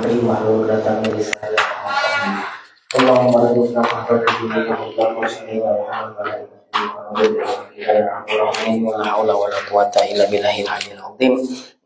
terima datang dari saya. Allahumma rzuqna husnul dunya wa husnul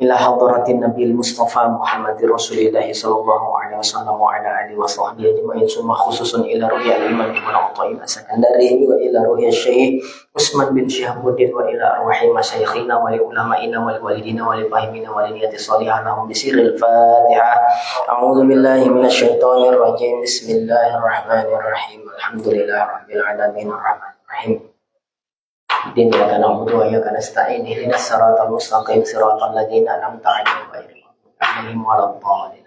ila hadratin nabiyil mustafa Muhammadir Rasulillah sallallahu alaihi wasallam wa ala alihi wa sahbihi ajma'in summa khususun ila ruhiyal imam ibn Athaillah Sakandari wa ila ruhiyal syekh Usman bin Syihabuddin wa ila arwahi masyayikhina wa li ulama'ina wa li walidina wa li fahimina wa li niyati salihah lahum bisirril Fatihah. A'udzu billahi minasyaitonir rajim. Bismillahirrahmanirrahim. Alhamdulillahirabbil alamin arrahmanir rahim. Iyyaka na'budu wa iyyaka nasta'in. Ihdinas siratal mustaqim siratal ladzina an'amta 'alaihim ghairil waladdallin.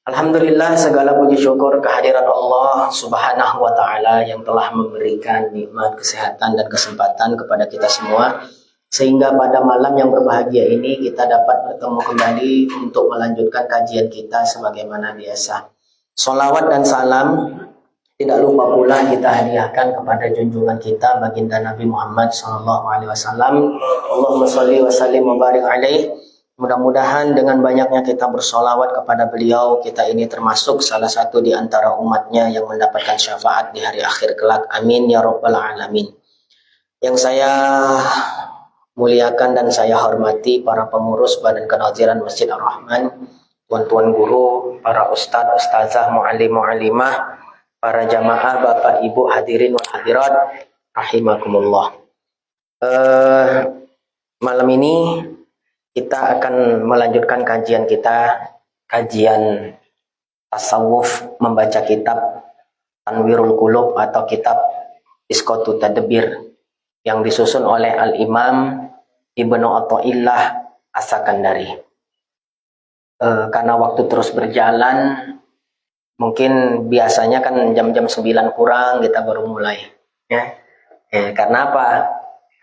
Alhamdulillah, segala puji syukur kehadirat Allah Subhanahu wa taala yang telah memberikan nikmat kesehatan dan kesempatan kepada kita semua sehingga pada malam yang berbahagia ini kita dapat bertemu kembali untuk melanjutkan kajian kita sebagaimana biasa. Sholawat dan salam tidak lupa pula kita hadiahkan kepada junjungan kita baginda Nabi Muhammad SAW. Allahumma sholli wa sallim wa barik alaihi. Mudah-mudahan dengan banyaknya kita bersolawat kepada beliau, kita ini termasuk salah satu di antara umatnya yang mendapatkan syafaat di hari akhir kelak. Amin ya rabbal alamin. Yang saya muliakan dan saya hormati para pengurus Badan Kenadiran Masjid Ar-Rahman, tuan-tuan guru, para ustadz, ustazah, mu'allim, mu'allimah, para jamaah, bapak, ibu, hadirin wal hadirat, rahimakumullah. Malam ini kita akan melanjutkan kajian kita, kajian tasawuf, membaca kitab Tanwirul Qulub atau kitab Iskotu Tadbir yang disusun oleh Al-Imam Ibnu Athaillah As-Sakandari. Karena waktu terus berjalan, mungkin biasanya kan jam-jam 9 kurang kita baru mulai. Ya. Karena apa?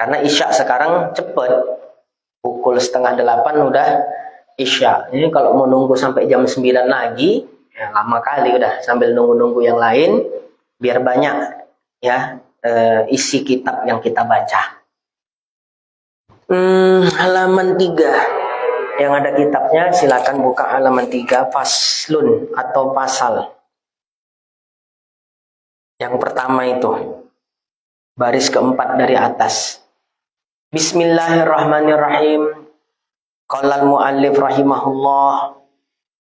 Karena Isya sekarang cepat. Pukul 7:30 udah Isya. Ini kalau mau nunggu sampai jam 9 lagi, ya lama kali udah sambil nunggu-nunggu yang lain, biar banyak ya isi kitab yang kita baca. Halaman 3 yang ada kitabnya, silakan buka halaman 3, faslun atau pasal. Yang pertama itu, baris keempat dari atas. Bismillahirrahmanirrahim. Qala al-muallif rahimahullah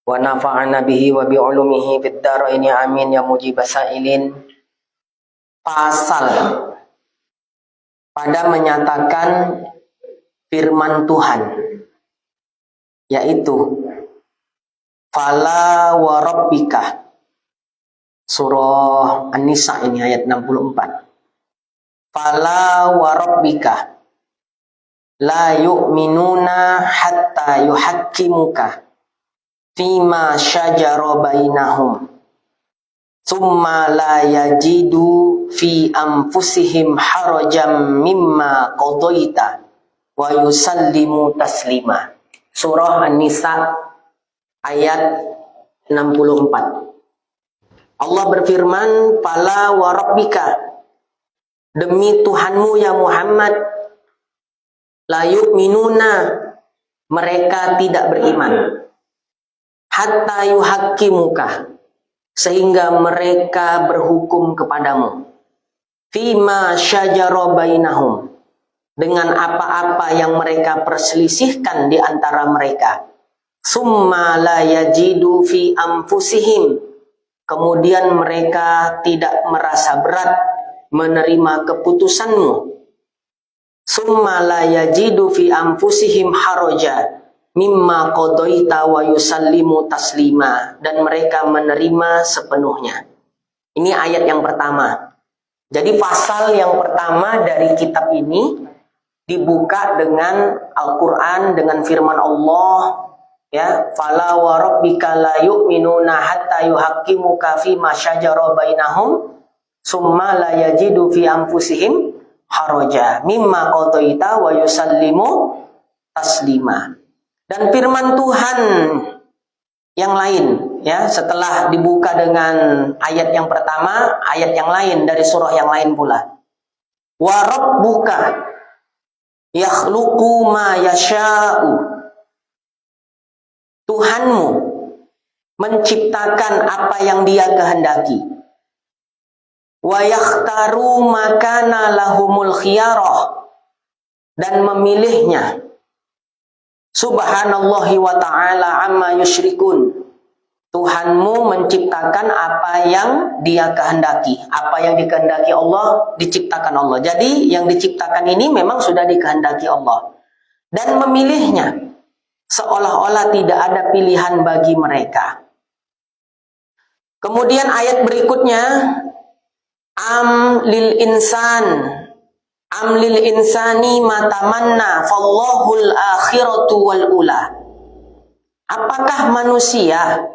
wa nafa'ana bihi wa bi ulumihi fid dharain amin ya mujibas sailin. Pasal pada menyatakan firman Tuhan, yaitu fala wa rabbika, surah An-Nisa ini ayat 64. Fala wa rabbika la yu'minuna hatta yuhakkimuka fima syajara bainahum thumma la yajidu fi anfusihim harajam mimma qadaita wa yusallimu taslima. Surah An-Nisa ayat 64. Allah berfirman, fala wa rabbika, demi Tuhanmu ya Muhammad, la yu'minuna, mereka tidak beriman, hatta yuhakkimuka, sehingga mereka berhukum kepadamu, fima syajara bainahum, dengan apa-apa yang mereka perselisihkan di antara mereka, summa la yajidu fi anfusihim, kemudian mereka tidak merasa berat menerima keputusanmu, summa la yajidu fi anfusihim haraja mimma qadaita wa yusallimu taslima, dan mereka menerima sepenuhnya. Ini ayat yang pertama. Jadi pasal yang pertama dari kitab ini dibuka dengan Al-Qur'an, dengan firman Allah, ya, fala wa rabbika la yu'minuna hatta yuhaqqimuka fi ma syajara bainahum summa la yajidu fi anfusihim haraja mimma qadaita wa yusallimu taslima. Dan firman Tuhan yang lain, ya, setelah dibuka dengan ayat yang pertama, ayat yang lain dari surah yang lain pula. Wa rabbuka yakhluqu ma yasha'u, Tuhanmu menciptakan apa yang Dia kehendaki. Wa yakhtaru makana lahumul khiyarah, dan memilihnya. Subhanallahi wa ta'ala amma yusyrikun. Tuhanmu menciptakan apa yang Dia kehendaki. Apa yang dikehendaki Allah, diciptakan Allah. Jadi yang diciptakan ini memang sudah dikehendaki Allah. Dan memilihnya, seolah-olah tidak ada pilihan bagi mereka. Kemudian ayat berikutnya, am lil insani matamanna fallahul akhiratu wal ula. Apakah manusia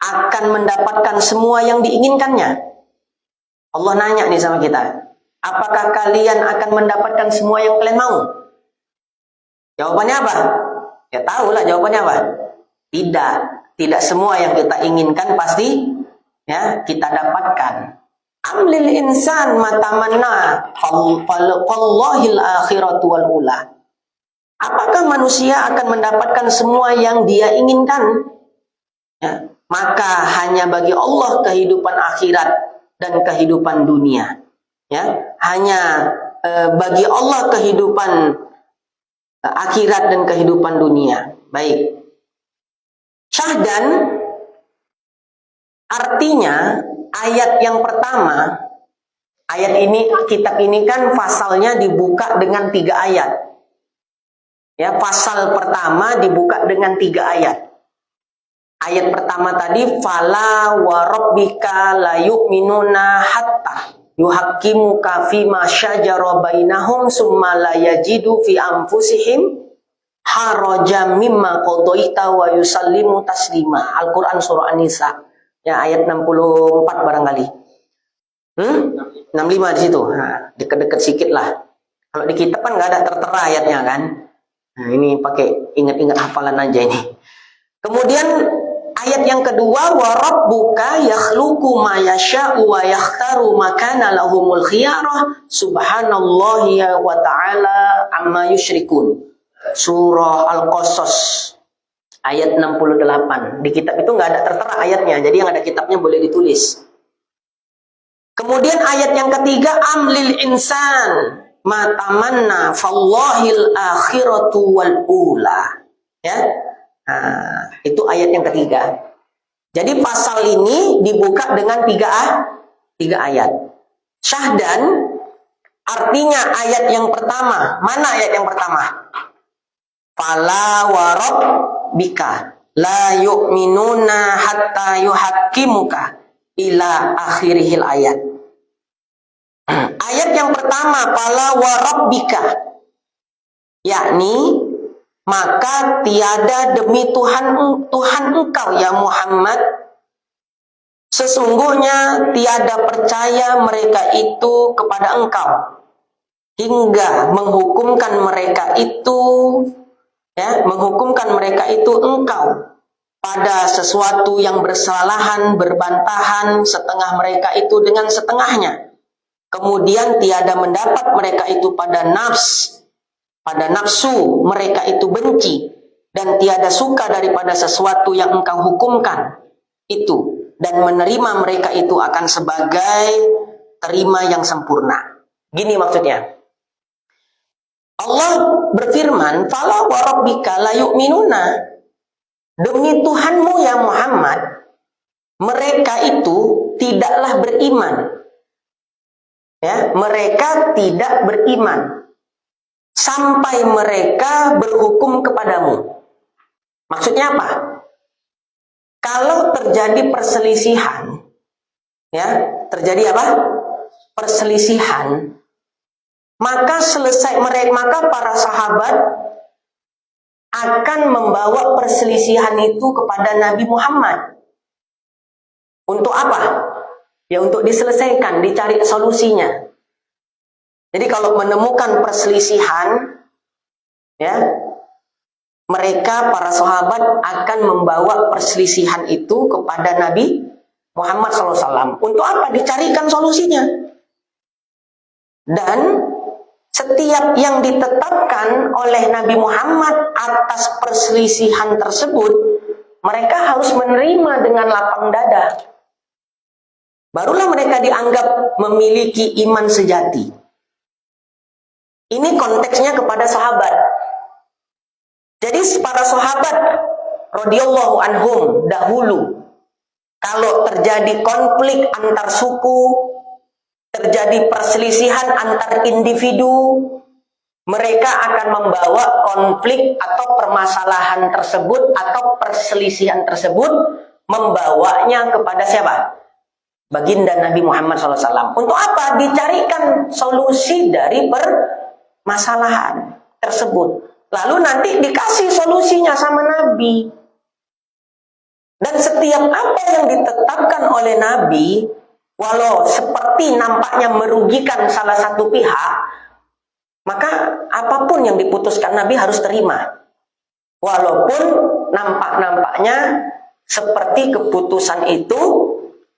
akan mendapatkan semua yang diinginkannya? Allah nanya nih sama kita, apakah kalian akan mendapatkan semua yang kalian mau? Jawabannya apa? Ya tahulah jawabannya apa. Tidak semua yang kita inginkan pasti ya kita dapatkan. Amlil insan matamanna fallahil akhiratu wal ula. Apakah manusia akan mendapatkan semua yang dia inginkan? Ya, maka hanya bagi Allah kehidupan akhirat dan kehidupan dunia. Ya, hanya bagi Allah kehidupan akhirat dan kehidupan dunia. Baik. Syahdan artinya ayat yang pertama, ayat ini, kitab ini kan pasalnya dibuka dengan 3 ayat. Ya, pasal pertama dibuka dengan 3 ayat. Ayat pertama tadi, fala wa rabbika la yu'minuna hatta yuhaqqimuka fima syajara bainahum summa la yajidu fi anfusihim harajan mimma qadaita wa yusallimu taslima. Al-Qur'an surah An-Nisa. Ya, ayat 64 barangkali. 65 di situ. Nah, dekat-dekat sikit lah. Kalau di kitab kan nggak ada tertera ayatnya kan. Nah, ini pakai ingat-ingat hafalan aja ini. Kemudian ayat yang kedua, wa rabbuka yakhluqu ma yasha'u wa yakhtaru makana lahumul khiyarah subhanallahi wa ta'ala amma yusyrikun. Surah Al-Qasas ayat 68. Di kitab itu nggak ada tertera ayatnya, jadi yang ada kitabnya boleh ditulis. Kemudian ayat yang ketiga, amlil insan matamanna fallahil akhiratu wal ula. Ya, nah, itu ayat yang ketiga. Jadi pasal ini dibuka dengan 3 ayat. Syahdan artinya ayat yang pertama. Mana ayat yang pertama? Fala wa rabbika la yu'minuna hatta yuhaqqimuka ila akhirihil ayat. Ayat yang pertama, fala wa rabbika, yakni maka tiada demi Tuhan engkau ya Muhammad, sesungguhnya tiada percaya mereka itu kepada engkau hingga menghukumkan mereka itu engkau pada sesuatu yang bersalahan, berbantahan setengah mereka itu dengan setengahnya. Kemudian tiada mendapat mereka itu pada nafsu mereka itu benci, dan tiada suka daripada sesuatu yang engkau hukumkan itu, dan menerima mereka itu akan sebagai terima yang sempurna. Gini maksudnya. Allah berfirman, fala wa rabbika la yu'minuna, demi Tuhanmu ya Muhammad, mereka itu tidaklah beriman. Ya, mereka tidak beriman sampai mereka berhukum kepadamu. Maksudnya apa? Kalau terjadi perselisihan, ya, terjadi apa? Perselisihan, maka maka para sahabat akan membawa perselisihan itu kepada Nabi Muhammad. Untuk apa? Ya untuk diselesaikan, dicari solusinya. Jadi kalau menemukan perselisihan, ya, mereka para sahabat akan membawa perselisihan itu kepada Nabi Muhammad SAW. Untuk apa? Dicarikan solusinya. Dan setiap yang ditetapkan oleh Nabi Muhammad atas perselisihan tersebut, mereka harus menerima dengan lapang dada. Barulah mereka dianggap memiliki iman sejati. Ini konteksnya kepada sahabat. Jadi para sahabat radhiyallahu anhum dahulu, kalau terjadi konflik antar suku, terjadi perselisihan antar individu, mereka akan membawa konflik atau permasalahan tersebut atau perselisihan tersebut, membawanya kepada siapa? Baginda Nabi Muhammad SAW. Untuk apa? Dicarikan solusi dari permasalahan tersebut. Lalu nanti dikasih solusinya sama Nabi. Dan setiap apa yang ditetapkan oleh Nabi, walau seperti nampaknya merugikan salah satu pihak, maka apapun yang diputuskan Nabi harus terima. Walaupun nampak-nampaknya seperti keputusan itu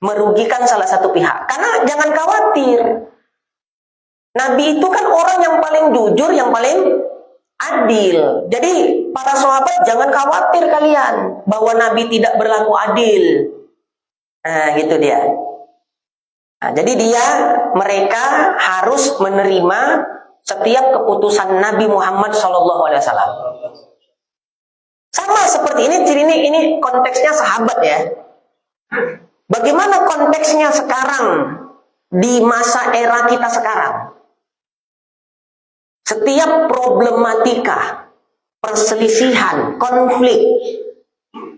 merugikan salah satu pihak. Karena jangan khawatir, Nabi itu kan orang yang paling jujur, yang paling adil. Jadi para sahabat jangan khawatir kalian bahwa Nabi tidak berlaku adil. Nah, gitu dia. Nah, jadi mereka harus menerima setiap keputusan Nabi Muhammad SAW. Sama seperti ini konteksnya sahabat ya. Bagaimana konteksnya sekarang di masa era kita sekarang? Setiap problematika, perselisihan, konflik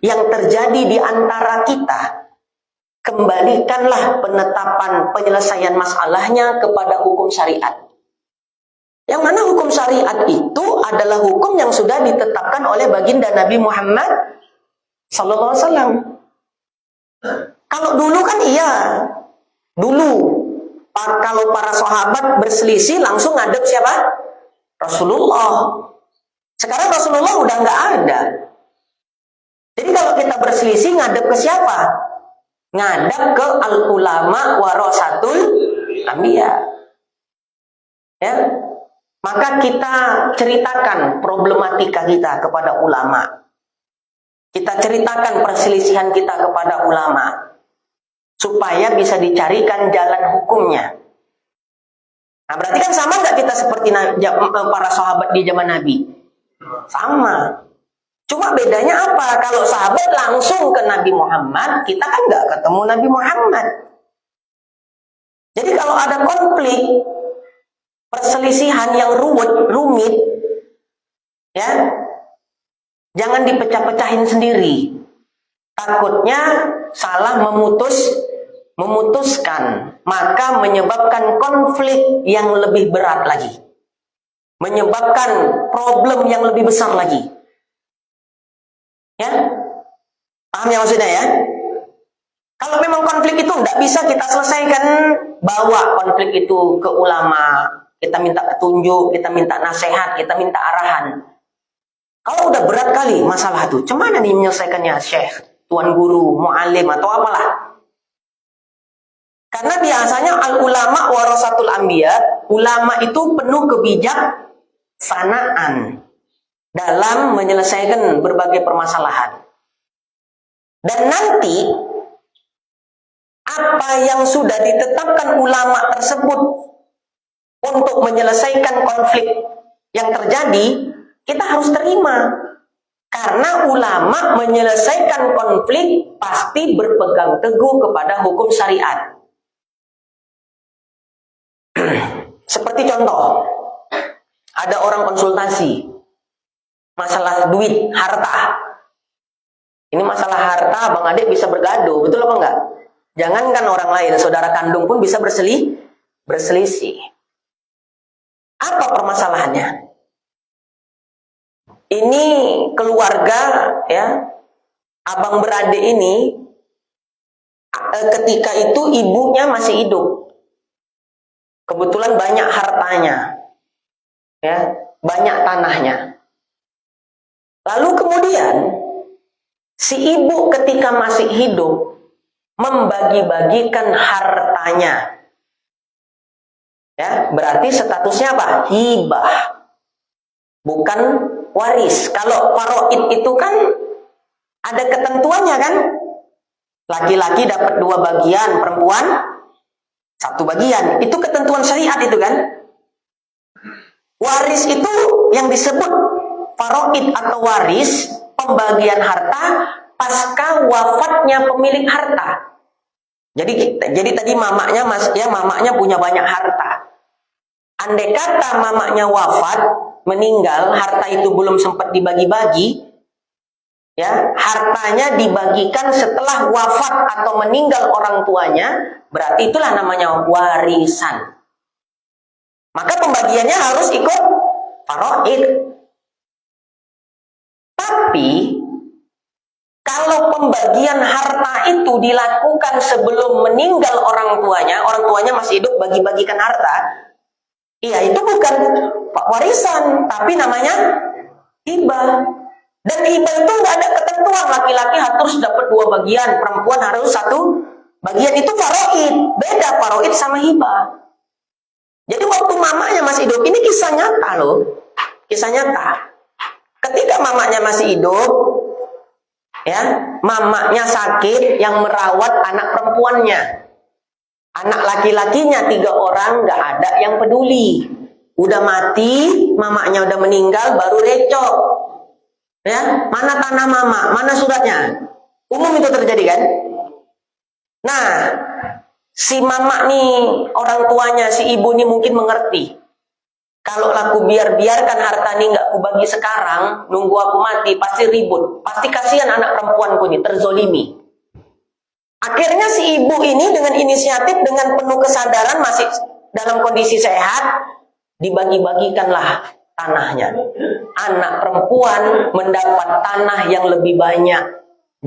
yang terjadi di antara kita, kembalikanlah penetapan penyelesaian masalahnya kepada hukum syariat. Yang mana hukum syariat itu adalah hukum yang sudah ditetapkan oleh baginda Nabi Muhammad SAW. Kalau dulu kan iya, kalau para sahabat berselisih langsung ngadep siapa? Rasulullah. Sekarang Rasulullah udah nggak ada. Jadi kalau kita berselisih ngadep ke siapa? Ngadep ke al-ulama warasatul anbiya. Ya. Maka kita ceritakan problematika kita kepada ulama. Kita ceritakan perselisihan kita kepada ulama. Supaya bisa dicarikan jalan hukumnya. Nah, berarti kan sama nggak kita seperti para sahabat di zaman Nabi? Sama. Cuma bedanya apa? Kalau sahabat langsung ke Nabi Muhammad, kita kan nggak ketemu Nabi Muhammad. Jadi kalau ada konflik, perselisihan yang rumit, ya, jangan dipecah-pecahin sendiri. Takutnya salah memutuskan, maka menyebabkan konflik yang lebih berat lagi. Menyebabkan problem yang lebih besar lagi. Ya? Paham ya maksudnya ya? Kalau memang konflik itu tidak bisa kita selesaikan, bawa konflik itu ke ulama. Kita minta petunjuk, kita minta nasihat, kita minta arahan. Kalau udah berat kali masalah itu, cuman nih menyelesaikannya, Syekh, tuan guru, mu'alim, atau apalah. Karena biasanya al-ulama warasatul anbiya, ulama itu penuh kebijaksanaan dalam menyelesaikan berbagai permasalahan. Dan nanti apa yang sudah ditetapkan ulama tersebut untuk menyelesaikan konflik yang terjadi, kita harus terima. Karena ulama menyelesaikan konflik pasti berpegang teguh kepada hukum syariat. Seperti contoh, ada orang konsultasi masalah duit, harta. Ini masalah harta, Bang Adik bisa bergaduh, betul apa enggak? Jangankan orang lain, saudara kandung pun bisa berselisih. Apa permasalahannya? Ini keluarga, ya, abang beradik ini, ketika itu ibunya masih hidup. Kebetulan banyak hartanya, ya, banyak tanahnya. Lalu kemudian si ibu ketika masih hidup membagi-bagikan hartanya. Ya, berarti statusnya apa? Hibah. Bukan waris. Kalau faraid itu kan Ada ketentuannya kan? Laki-laki dapat 2 bagian, perempuan 1 bagian. Itu ketentuan syariat itu kan? Waris itu yang disebut faraid atau waris, pembagian harta pasca wafatnya pemilik harta. Jadi tadi mamanya punya banyak harta. Andai kata mamanya wafat, meninggal, harta itu belum sempat dibagi-bagi, ya, hartanya dibagikan setelah wafat atau meninggal orang tuanya, berarti itulah namanya warisan. Maka pembagiannya harus ikut faraid. Tapi kalau pembagian harta itu dilakukan sebelum meninggal orang tuanya masih hidup, bagi-bagikan harta, iya itu bukan warisan, tapi namanya hibah. Dan hibah itu nggak ada ketentuan, laki-laki harus dapat 2 bagian, perempuan harus 1 bagian. Itu faraid, beda faraid sama hibah. Jadi waktu mamanya masih hidup, ini kisah nyata loh, kisah nyata. Ketika mamanya masih hidup, ya, mamanya sakit yang merawat anak perempuannya. Anak laki-lakinya 3 orang, nggak ada yang peduli. Udah mati, mamanya udah meninggal, baru recok. Ya, mana tanah mama, mana suratnya? Umum itu terjadi kan? Nah, si mama nih, orang tuanya, si ibu nih mungkin mengerti. Kalau aku biarkan harta ini nggak aku bagi sekarang, nunggu aku mati, pasti ribut. Pasti kasihan anak perempuanku nih, terzolimi. Akhirnya si ibu ini dengan inisiatif, dengan penuh kesadaran, masih dalam kondisi sehat, dibagi-bagikanlah tanahnya. Anak perempuan mendapat tanah yang lebih banyak,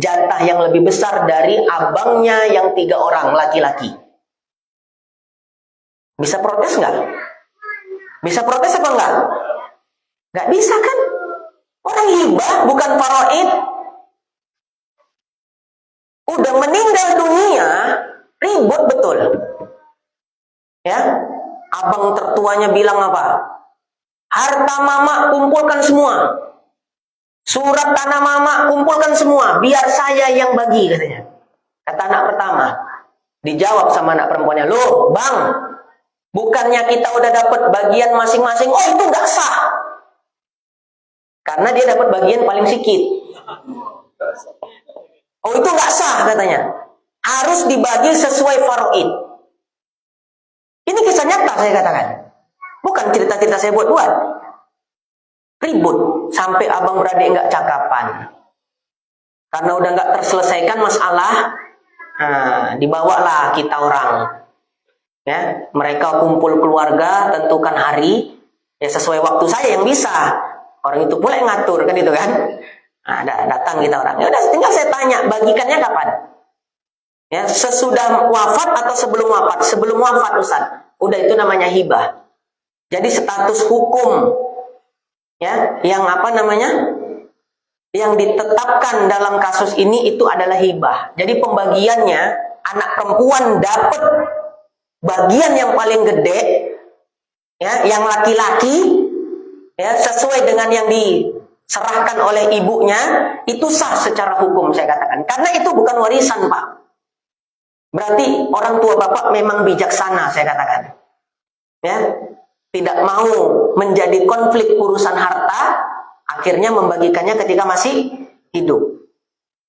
jatah yang lebih besar dari abangnya yang 3 orang laki-laki. Bisa protes nggak? Bisa protes apa enggak? Nggak bisa kan? Orang hibah bukan faraid. Udah meninggal dunia, ribut betul. Ya, abang tertuanya bilang apa? Harta mama kumpulkan semua. Surat tanah mama kumpulkan semua, biar saya yang bagi katanya. Kata anak pertama. Dijawab sama anak perempuannya, "Loh, Bang, bukannya kita udah dapat bagian masing-masing?" "Oh, itu nggak sah." Karena dia dapat bagian paling sedikit. "Oh, itu nggak sah," katanya. "Harus dibagi sesuai faraid." Ini kisah nyata saya katakan. Bukan cerita-cerita saya buat-buat. Ribut sampai abang beradik nggak cakapan. Karena udah nggak terselesaikan masalah, dibawalah kita orang. Ya, mereka kumpul keluarga, tentukan hari, ya sesuai waktu saya yang bisa. Orang itu pula yang ngatur kan itu kan. Datang kita orang. Ya udah, tinggal saya tanya, bagikannya kapan? Ya, sesudah wafat atau sebelum wafat? Sebelum wafat, Ustaz. Udah, itu namanya hibah. Jadi status hukum, ya, yang apa namanya? Yang ditetapkan dalam kasus ini itu adalah hibah. Jadi pembagiannya, anak perempuan dapat bagian yang paling gede, ya, yang laki-laki, ya, sesuai dengan yang diserahkan oleh ibunya, itu sah secara hukum saya katakan. Karena itu bukan warisan, Pak. Berarti orang tua bapak memang bijaksana saya katakan. Ya, tidak mau menjadi konflik urusan harta, akhirnya membagikannya ketika masih hidup.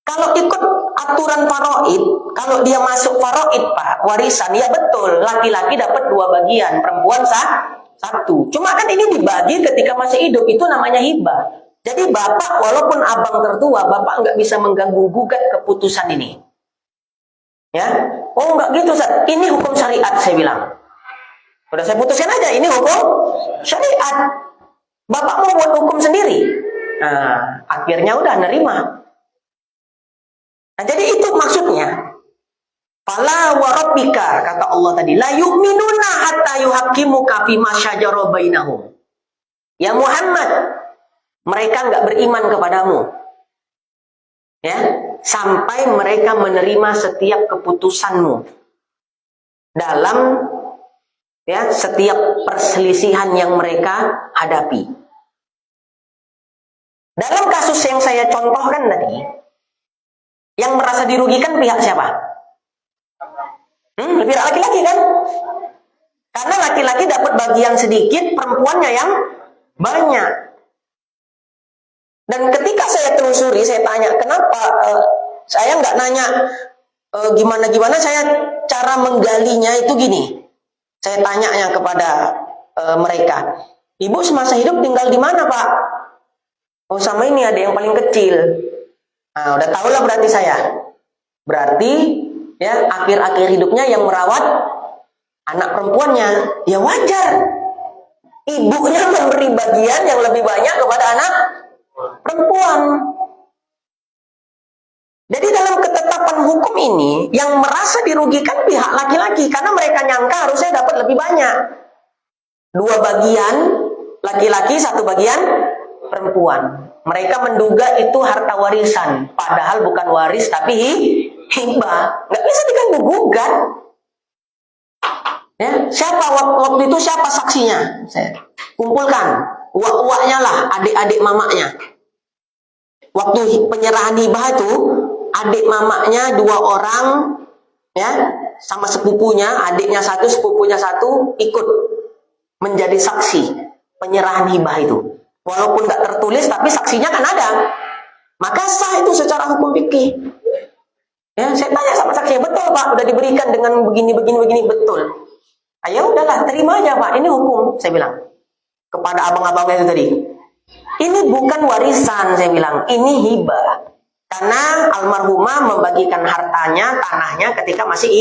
Kalau ikut aturan faraid, kalau dia masuk faraid, Pak, warisan, ya betul, laki-laki dapat 2 bagian, perempuan 1. Cuma kan ini dibagi ketika masih hidup, itu namanya hibah. Jadi bapak, walaupun abang tertua, bapak nggak bisa mengganggu gugat keputusan ini. Ya, oh nggak gitu, Ustaz. Ini hukum syariat, saya bilang. Udah saya putuskan aja, ini hukum syariat. Bapak mau buat hukum sendiri. Nah, akhirnya udah nerima. Nah, jadi itu maksudnya. Fala wa rabbika, kata Allah tadi, la yu'minuna hatta yuhaqqimuka fima syajara bainahum. Ya Muhammad, mereka nggak beriman kepadamu. Ya, sampai mereka menerima setiap keputusanmu dalam, ya, setiap perselisihan yang mereka hadapi. Dalam kasus yang saya contohkan tadi, Yang merasa dirugikan pihak siapa? Pihak laki-laki kan? Karena laki-laki dapat bagian sedikit, perempuannya yang banyak. Dan ketika saya telusuri, saya tanya, kenapa saya nggak nanya gimana-gimana, saya cara menggalinya itu gini. Saya tanyanya kepada mereka, ibu semasa hidup tinggal di mana, Pak? Oh, sama ini ada yang paling kecil. Nah, udah tahu lah berarti saya. Berarti ya akhir-akhir hidupnya yang merawat anak perempuannya. Ya wajar. Ibunya memberi bagian yang lebih banyak kepada anak perempuan. Jadi dalam ketetapan hukum ini yang merasa dirugikan pihak laki-laki karena mereka nyangka harusnya dapat lebih banyak. 2 bagian laki-laki, 1 bagian perempuan. Mereka menduga itu harta warisan, padahal bukan waris tapi hibah. Nggak bisa diganggu gugat. Ya, siapa waktu itu siapa saksinya? Saya kumpulkan uak-uaknya lah, adik-adik mamaknya. Waktu penyerahan hibah itu, adik mamaknya 2 orang, ya, sama sepupunya, adiknya 1, sepupunya 1 ikut menjadi saksi penyerahan hibah itu. Walaupun nggak tertulis, tapi saksinya kan ada. Maka sah itu secara hukum fikih. Ya, saya tanya sama saksinya, betul Pak, udah diberikan dengan begini, betul. Ayo udahlah, terima aja Pak, ini hukum, saya bilang kepada abang-abangnya itu tadi. Ini bukan warisan, saya bilang, ini hibah. Karena almarhumah membagikan hartanya, tanahnya ketika masih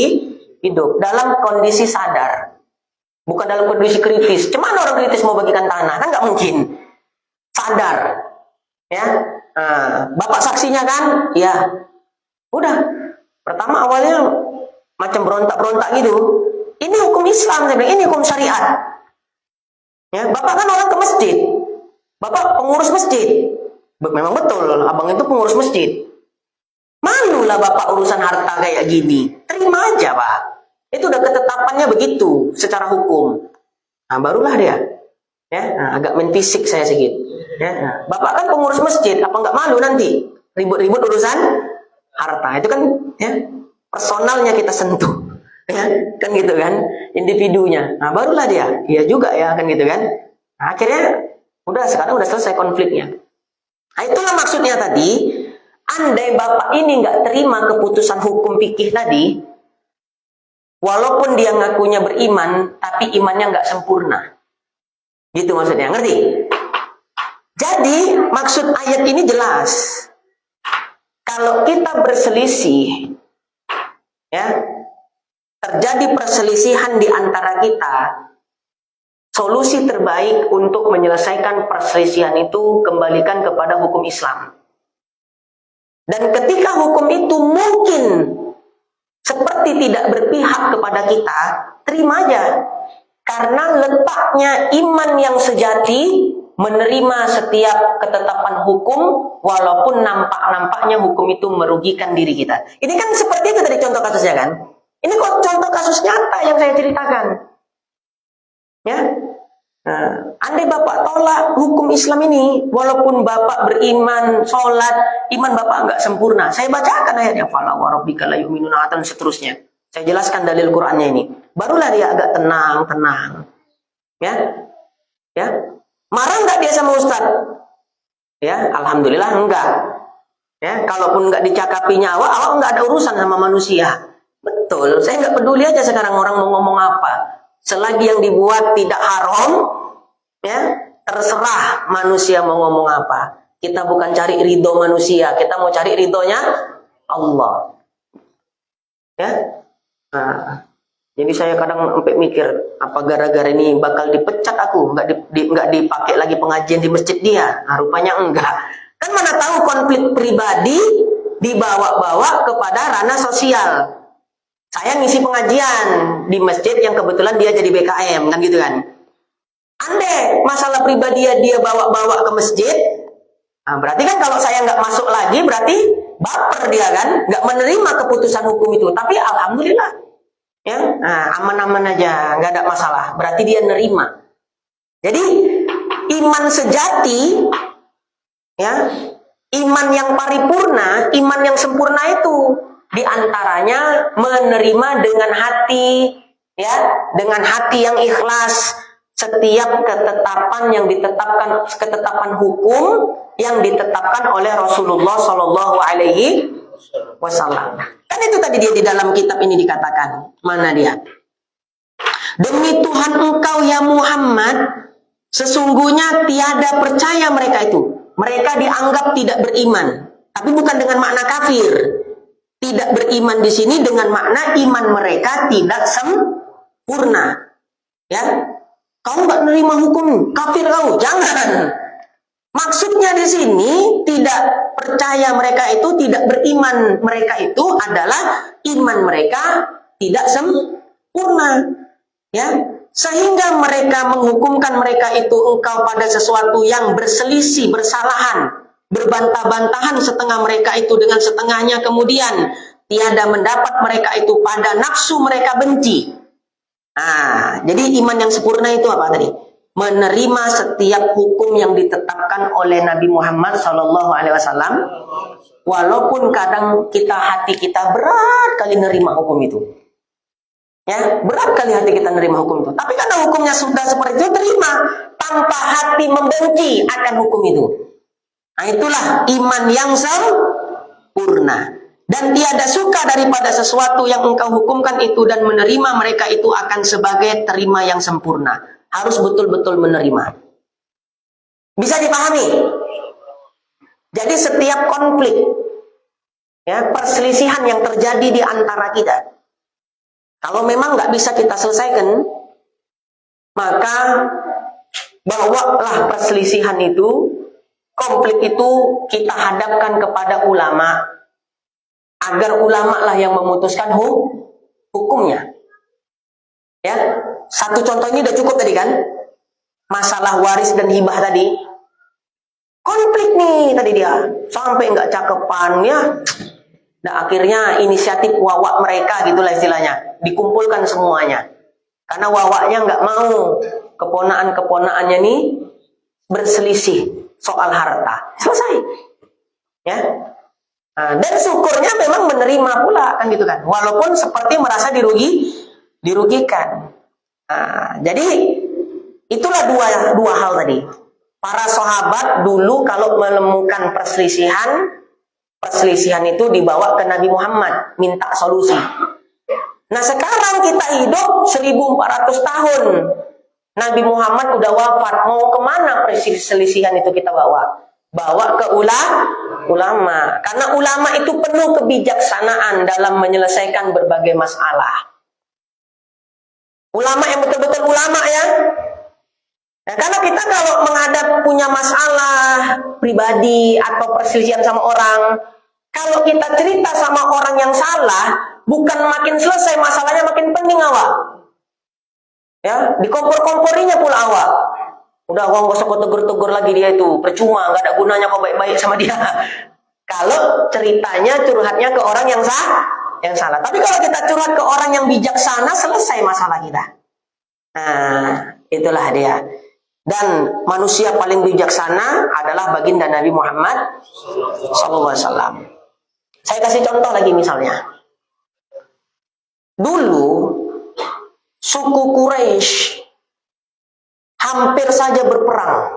hidup, dalam kondisi sadar. Bukan dalam kondisi kritis. Cuman orang kritis mau bagikan tanah, kan nggak mungkin. Sadar, ya. Bapak saksinya kan, ya. Udah. Pertama awalnya macam berontak-berontak gitu. Ini hukum Islam, saya bilang, ini hukum syariat. Ya, Bapak kan orang ke masjid. Bapak pengurus masjid. Memang betul, abang itu pengurus masjid. Malulah Bapak urusan harta kayak gini. Terima aja, Pak. Itu udah ketetapannya begitu secara hukum. Nah, barulah dia. Ya, agak main fisik saya sedikit. Ya, Bapak kan pengurus masjid, apa nggak malu nanti ribut-ribut urusan harta? Itu kan ya personalnya kita sentuh. Ya, kan gitu kan, individunya. Nah, barulah dia. Iya juga ya, kan gitu kan. Nah, akhirnya sekarang udah selesai konfliknya. Nah, itulah maksudnya tadi, andai Bapak ini nggak terima keputusan hukum fikih tadi, walaupun dia ngakunya beriman, tapi imannya nggak sempurna. Gitu maksudnya, ngerti? Jadi, maksud ayat ini jelas. Kalau kita berselisih, ya, terjadi perselisihan di antara kita, solusi terbaik untuk menyelesaikan perselisihan itu kembalikan kepada hukum Islam. Dan ketika hukum itu mungkin seperti tidak berpihak kepada kita, terima aja. Karena letaknya iman yang sejati menerima setiap ketetapan hukum, walaupun nampak-nampaknya hukum itu merugikan diri kita. Ini kan seperti itu tadi contoh kasusnya kan? Ini kok contoh kasus nyata yang saya ceritakan. Ya, andai Bapak tolak hukum Islam ini, walaupun Bapak beriman, sholat, iman Bapak nggak sempurna. Saya bacakan ayatnya, fala wa rabbika la yu'minuna, dan seterusnya. Saya jelaskan dalil Qur'annya ini. Barulah dia agak tenang. Ya, ya. Marah nggak dia sama Ustaz? Ya, alhamdulillah enggak. Ya, kalaupun nggak dicakapi nyawa, awak nggak ada urusan sama manusia. Betul, saya nggak peduli aja sekarang orang mau ngomong apa. Selagi yang dibuat tidak haram, ya, terserah manusia mau ngomong apa. Kita bukan cari ridho manusia, kita mau cari ridhonya Allah. Ya, jadi saya kadang sampai mikir, apa gara-gara ini bakal dipecat aku, nggak dipakai lagi pengajian di masjid dia. Nah, rupanya enggak. Kan mana tahu konflik pribadi dibawa-bawa kepada ranah sosial. Saya ngisi pengajian di masjid yang kebetulan dia jadi BKM, kan gitu kan. Andai masalah pribadi dia bawa-bawa ke masjid, nah berarti kan kalau saya nggak masuk lagi, berarti baper dia kan, nggak menerima keputusan hukum itu. Tapi alhamdulillah, ya, aman-aman aja, nggak ada masalah. Berarti dia nerima. Jadi iman sejati, ya, Iman yang paripurna, iman yang sempurna itu diantaranya menerima dengan hati, ya, dengan hati yang ikhlas setiap ketetapan hukum yang ditetapkan oleh Rasulullah Shallallahu Alaihi Wasallam. Kan itu tadi dia di dalam kitab ini dikatakan, mana dia? Demi Tuhan engkau ya Muhammad, sesungguhnya tiada percaya mereka itu. Mereka dianggap tidak beriman, tapi bukan dengan makna kafir. Tidak beriman di sini dengan makna iman mereka tidak sempurna. Ya, kau nggak nerima hukum kafir kau, jangan. Maksudnya di sini tidak percaya mereka itu, tidak beriman mereka itu adalah iman mereka tidak sempurna. Ya, sehingga mereka menghukumkan mereka itu engkau pada sesuatu yang berselisih, bersalahan, berbantah-bantahan setengah mereka itu dengan setengahnya, kemudian tiada mendapat mereka itu pada nafsu mereka benci. Nah, jadi iman yang sempurna itu apa tadi? Menerima setiap hukum yang ditetapkan oleh Nabi Muhammad SAW, walaupun kadang hati kita berat kali nerima hukum itu. Ya, berat kali hati kita menerima hukum itu. Tapi karena hukumnya sudah seperti itu, terima tanpa hati membenci akan hukum itu. Nah, itulah iman yang sempurna. Dan tiada suka daripada sesuatu yang engkau hukumkan itu, dan menerima mereka itu akan sebagai terima yang sempurna. Harus betul-betul menerima. Bisa dipahami? Jadi setiap konflik, ya, perselisihan yang terjadi di antara kita, kalau memang nggak bisa kita selesaikan, maka bawalah perselisihan itu, konflik itu kita hadapkan kepada ulama, agar ulama lah yang memutuskan hukumnya. Ya, satu contoh ini udah cukup tadi kan, masalah waris dan hibah tadi, konflik nih tadi dia, sampai nggak cakepan ya. Nah, akhirnya inisiatif wawak mereka gitulah istilahnya, dikumpulkan semuanya. Karena wawaknya nggak mau keponaan-keponaannya nih berselisih soal harta. Selesai. Ya. Nah, dan syukurnya memang menerima pula kan gitu kan. Walaupun seperti merasa dirugikan. Nah, jadi itulah dua hal tadi. Para sahabat dulu kalau menemukan perselisihan itu dibawa ke Nabi Muhammad, minta solusi. Nah, sekarang kita hidup 1400 tahun. Nabi Muhammad udah wafat, mau kemana perselisihan itu kita bawa? Bawa ke ulama. Karena ulama itu penuh kebijaksanaan dalam menyelesaikan berbagai masalah. Ulama yang betul-betul ulama ya. Nah, karena kita kalau menghadap punya masalah pribadi atau perselisihan sama orang, kalau kita cerita sama orang yang salah, bukan makin selesai masalahnya, makin pening awak. Ya, dikompor-komporinya pula awak. Udah kau gak usah kau tegur-tegur lagi dia itu, percuma, gak ada gunanya kau baik-baik sama dia. Kalau ceritanya curhatnya ke orang yang salah. Tapi kalau kita curhat ke orang yang bijaksana, selesai masalah kita. Nah, itulah dia. Dan manusia paling bijaksana adalah baginda Nabi Muhammad SAW. Saya kasih contoh lagi misalnya. Dulu suku Quraisy hampir saja berperang.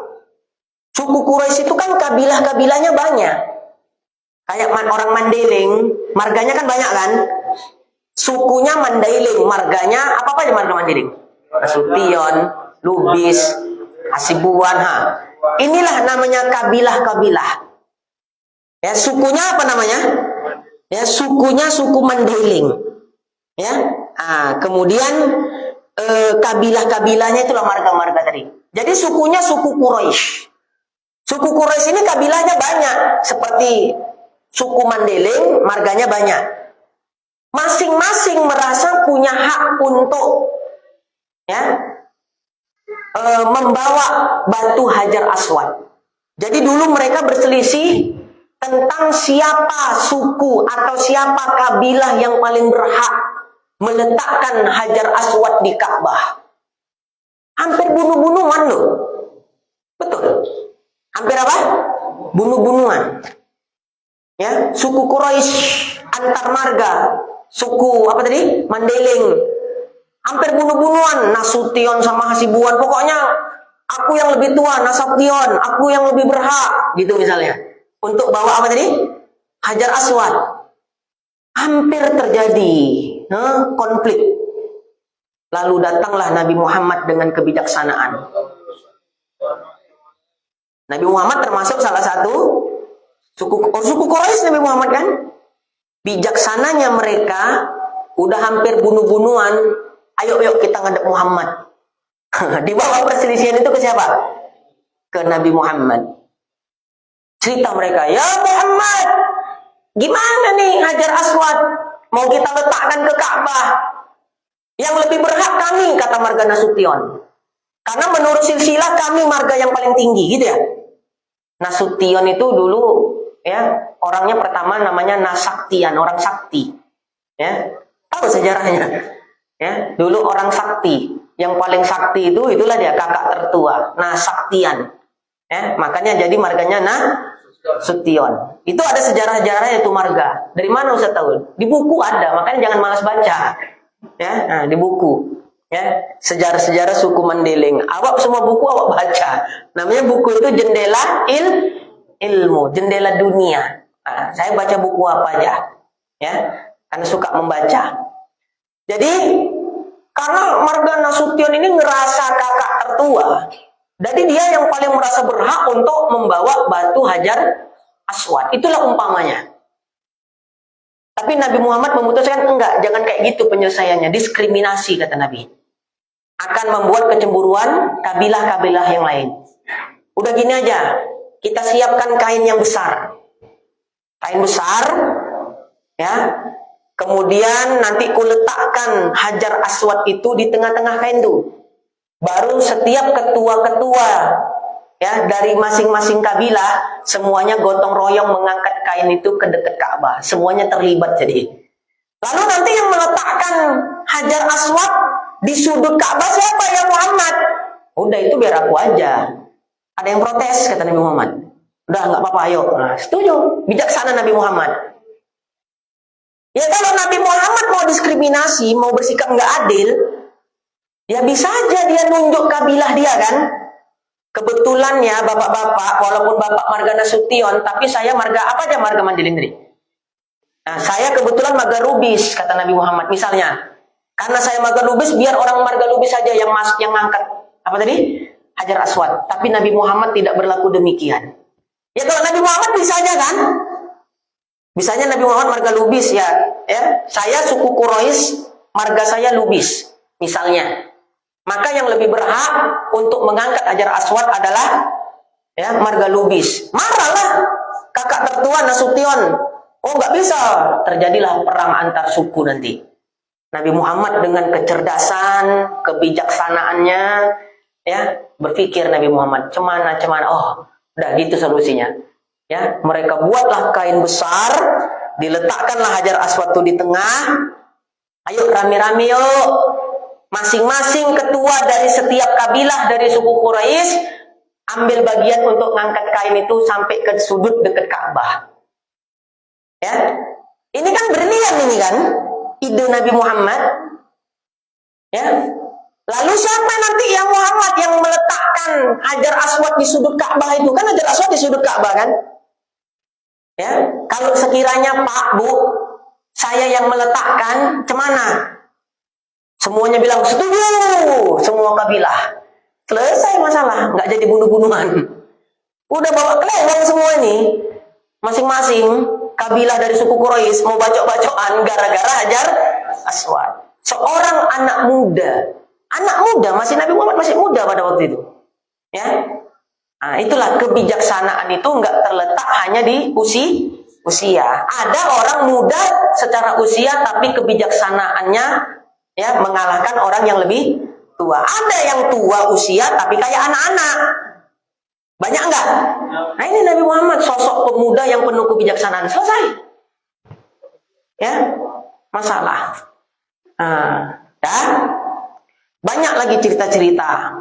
Suku Quraisy itu kan kabilah-kabilahnya banyak. Kayak orang Mandailing, marganya kan banyak kan? Sukunya Mandailing, marganya apa aja marga Mandailing? Nasution, Lubis, Hasibuan, inilah namanya kabilah-kabilah. Ya, sukunya apa namanya? Ya, sukunya suku Mandailing. Ya, kemudian kabilah-kabilahnya itulah marga-marga tadi. Jadi sukunya suku Quraisy. Suku Quraisy ini kabilahnya banyak, seperti suku Mandailing, marganya banyak. Masing-masing merasa punya hak untuk membawa batu Hajar Aswad. Jadi dulu mereka berselisih tentang siapa suku atau siapa kabilah yang paling berhak meletakkan Hajar Aswad di Ka'bah. Hampir bunuh-bunuhan loh. Betul. Hampir apa? Bunuh-bunuhan. Ya, suku Quraisy antar marga, suku apa tadi? Mandeling. Hampir bunuh-bunuhan, Nasution sama Hasibuan. Pokoknya aku yang lebih tua, Nasution, aku yang lebih berhak, gitu misalnya. Untuk bawa apa tadi? Hajar Aswad. Hampir terjadi konflik. Lalu datanglah Nabi Muhammad dengan kebijaksanaan. Nabi Muhammad termasuk salah satu suku Quraisy, Nabi Muhammad kan. Bijaksananya mereka udah hampir bunuh-bunuhan. Ayo kita ngadep Muhammad. Di bawah perselisihan itu ke siapa? Ke Nabi Muhammad. Cerita mereka, ya Muhammad, gimana nih Hajar Aswad? Mau kita letakkan ke Ka'bah? Yang lebih berhak kami, kata marga Nasution. Karena menurut silsilah kami marga yang paling tinggi, gitu ya. Nasution itu dulu ya orangnya pertama namanya Nasaktian, orang sakti. Ya, tahu sejarahnya. Ya, dulu orang sakti, yang paling sakti itulah dia kakak tertua, Nasaktian. Ya, makanya jadi marganya Nasution. Itu ada sejarah-sejarahnya itu marga. Dari mana Ustaz tahu? Di buku ada, makanya jangan malas baca. Ya, nah, di buku. Ya, sejarah-sejarah suku Mandeling. Awak semua buku awak baca. Namanya buku itu jendela ilmu, jendela dunia. Nah, saya baca buku apa aja. Ya, karena suka membaca. Jadi karena marga Nasution ini ngerasa kakak tertua, jadi dia yang paling merasa berhak untuk membawa batu Hajar Aswad. Itulah umpamanya. Tapi Nabi Muhammad memutuskan enggak, jangan kayak gitu penyelesaiannya. Diskriminasi kata Nabi. Akan membuat kecemburuan kabilah-kabilah yang lain. Udah gini aja, kita siapkan kain yang besar. Kain besar, ya. Kemudian nanti kuletakkan Hajar Aswad itu di tengah-tengah kain itu. Baru setiap ketua-ketua ya dari masing-masing kabilah semuanya gotong royong mengangkat kain itu ke dekat Ka'bah. Semuanya terlibat jadi. Lalu nanti yang meletakkan Hajar Aswad di sudut Ka'bah siapa ya Muhammad? Udah itu biar aku aja. Ada yang protes kata Nabi Muhammad. Udah nggak apa-apa ayo. Nah, setuju. Bijaksana Nabi Muhammad. Ya kalau Nabi Muhammad mau diskriminasi, mau bersikap nggak adil, ya bisa aja dia nunjuk kabilah dia kan. Kebetulan ya bapak-bapak, walaupun bapak marga Nasution, tapi saya marga apa aja marga Mandeling tadi. Nah saya kebetulan marga Lubis kata Nabi Muhammad misalnya. Karena saya marga Lubis, biar orang marga Lubis saja yang ngangkat apa tadi Hajar Aswad. Tapi Nabi Muhammad tidak berlaku demikian. Ya kalau Nabi Muhammad bisa aja kan. Misalnya Nabi Muhammad marga Lubis ya, saya suku Quraisy, marga saya Lubis, misalnya. Maka yang lebih berhak untuk mengangkat Hajar Aswad adalah ya marga Lubis. Marahlah kakak tertua Nasution. Oh nggak bisa, terjadilah perang antar suku nanti. Nabi Muhammad dengan kecerdasan, kebijaksanaannya, ya berpikir Nabi Muhammad, cemana, oh udah gitu solusinya. Ya, mereka buatlah kain besar, diletakkanlah Hajar Aswad itu di tengah. Ayo rame-rame yuk. Masing-masing ketua dari setiap kabilah dari suku Quraisy ambil bagian untuk ngangkat kain itu sampai ke sudut dekat Ka'bah. Ya. Ini kan brilian ini kan, ide Nabi Muhammad. Ya. Lalu siapa nanti yang Muhammad yang meletakkan Hajar Aswad di sudut Ka'bah itu? Kan Hajar Aswad di sudut Ka'bah kan? Ya, kalau sekiranya Pak, Bu, saya yang meletakkan, cemana? Semuanya bilang setuju, semua kabilah. Selesai masalah, nggak jadi bunuh-bunuhan. Udah bawa keleweng semua ini, masing-masing kabilah dari suku Quraisy mau bacok-bacokan gara-gara Hajar Aswad. Seorang anak muda masih Nabi Muhammad masih muda pada waktu itu, ya. Nah, itulah kebijaksanaan itu nggak terletak hanya di usia. Ada orang muda secara usia tapi kebijaksanaannya ya mengalahkan orang yang lebih tua. Ada yang tua usia tapi kayak anak-anak. Banyak nggak? Nah ini Nabi Muhammad sosok pemuda yang penuh kebijaksanaan. Selesai. Ya, masalah. Dan banyak lagi cerita-cerita.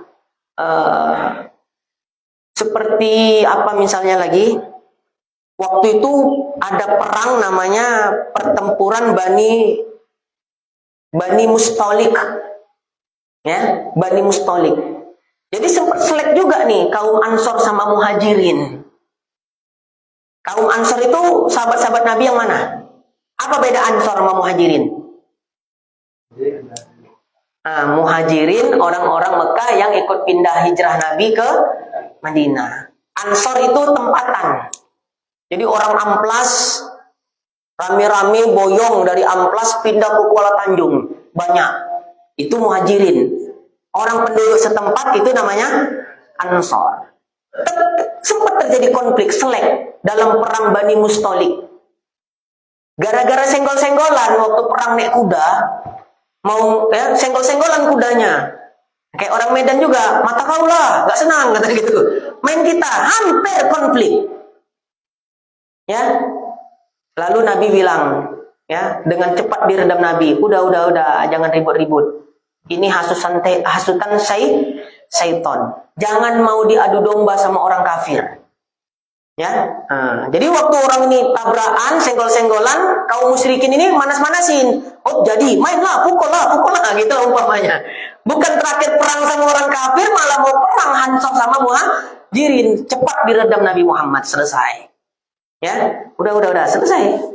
Seperti apa misalnya lagi waktu itu ada perang namanya pertempuran Bani Mustalik. Ya, Bani Mustalik. Jadi sempat selek juga nih kaum Ansor sama Muhajirin. Kaum Ansor itu sahabat-sahabat Nabi yang mana? Apa beda Ansor sama Muhajirin? Nah, Muhajirin orang-orang Mekah yang ikut pindah hijrah Nabi ke Madinah. Ansor itu tempatan. Jadi orang Amplas rame-rame boyong dari Amplas pindah ke Kuala Tanjung. Banyak. Itu Muhajirin. Orang penduduk setempat itu namanya Ansor. Sempat terjadi konflik selek dalam perang Bani Mustalik. Gara-gara senggol-senggolan waktu perang naik kuda, mau ya senggol-senggolan kudanya. Kayak orang Medan juga, mata kau lah, gak senang kata gitu. Main kita, hampir konflik. Ya. Lalu Nabi bilang, ya, dengan cepat diredam Nabi, udah, jangan ribut-ribut. Ini hasutan syaiton. Jangan mau diadu domba sama orang kafir. Ya, jadi waktu orang ini tabrakan, senggol-senggolan, kaum musyrikin ini manas-manasin. Oh, jadi mainlah, pukul lah, gitu umpamanya. Bukan terakhir perang sama orang kafir, malah mau perang Ansor sama Muhajirin. Cepat diredam Nabi Muhammad, selesai. Ya, udah selesai.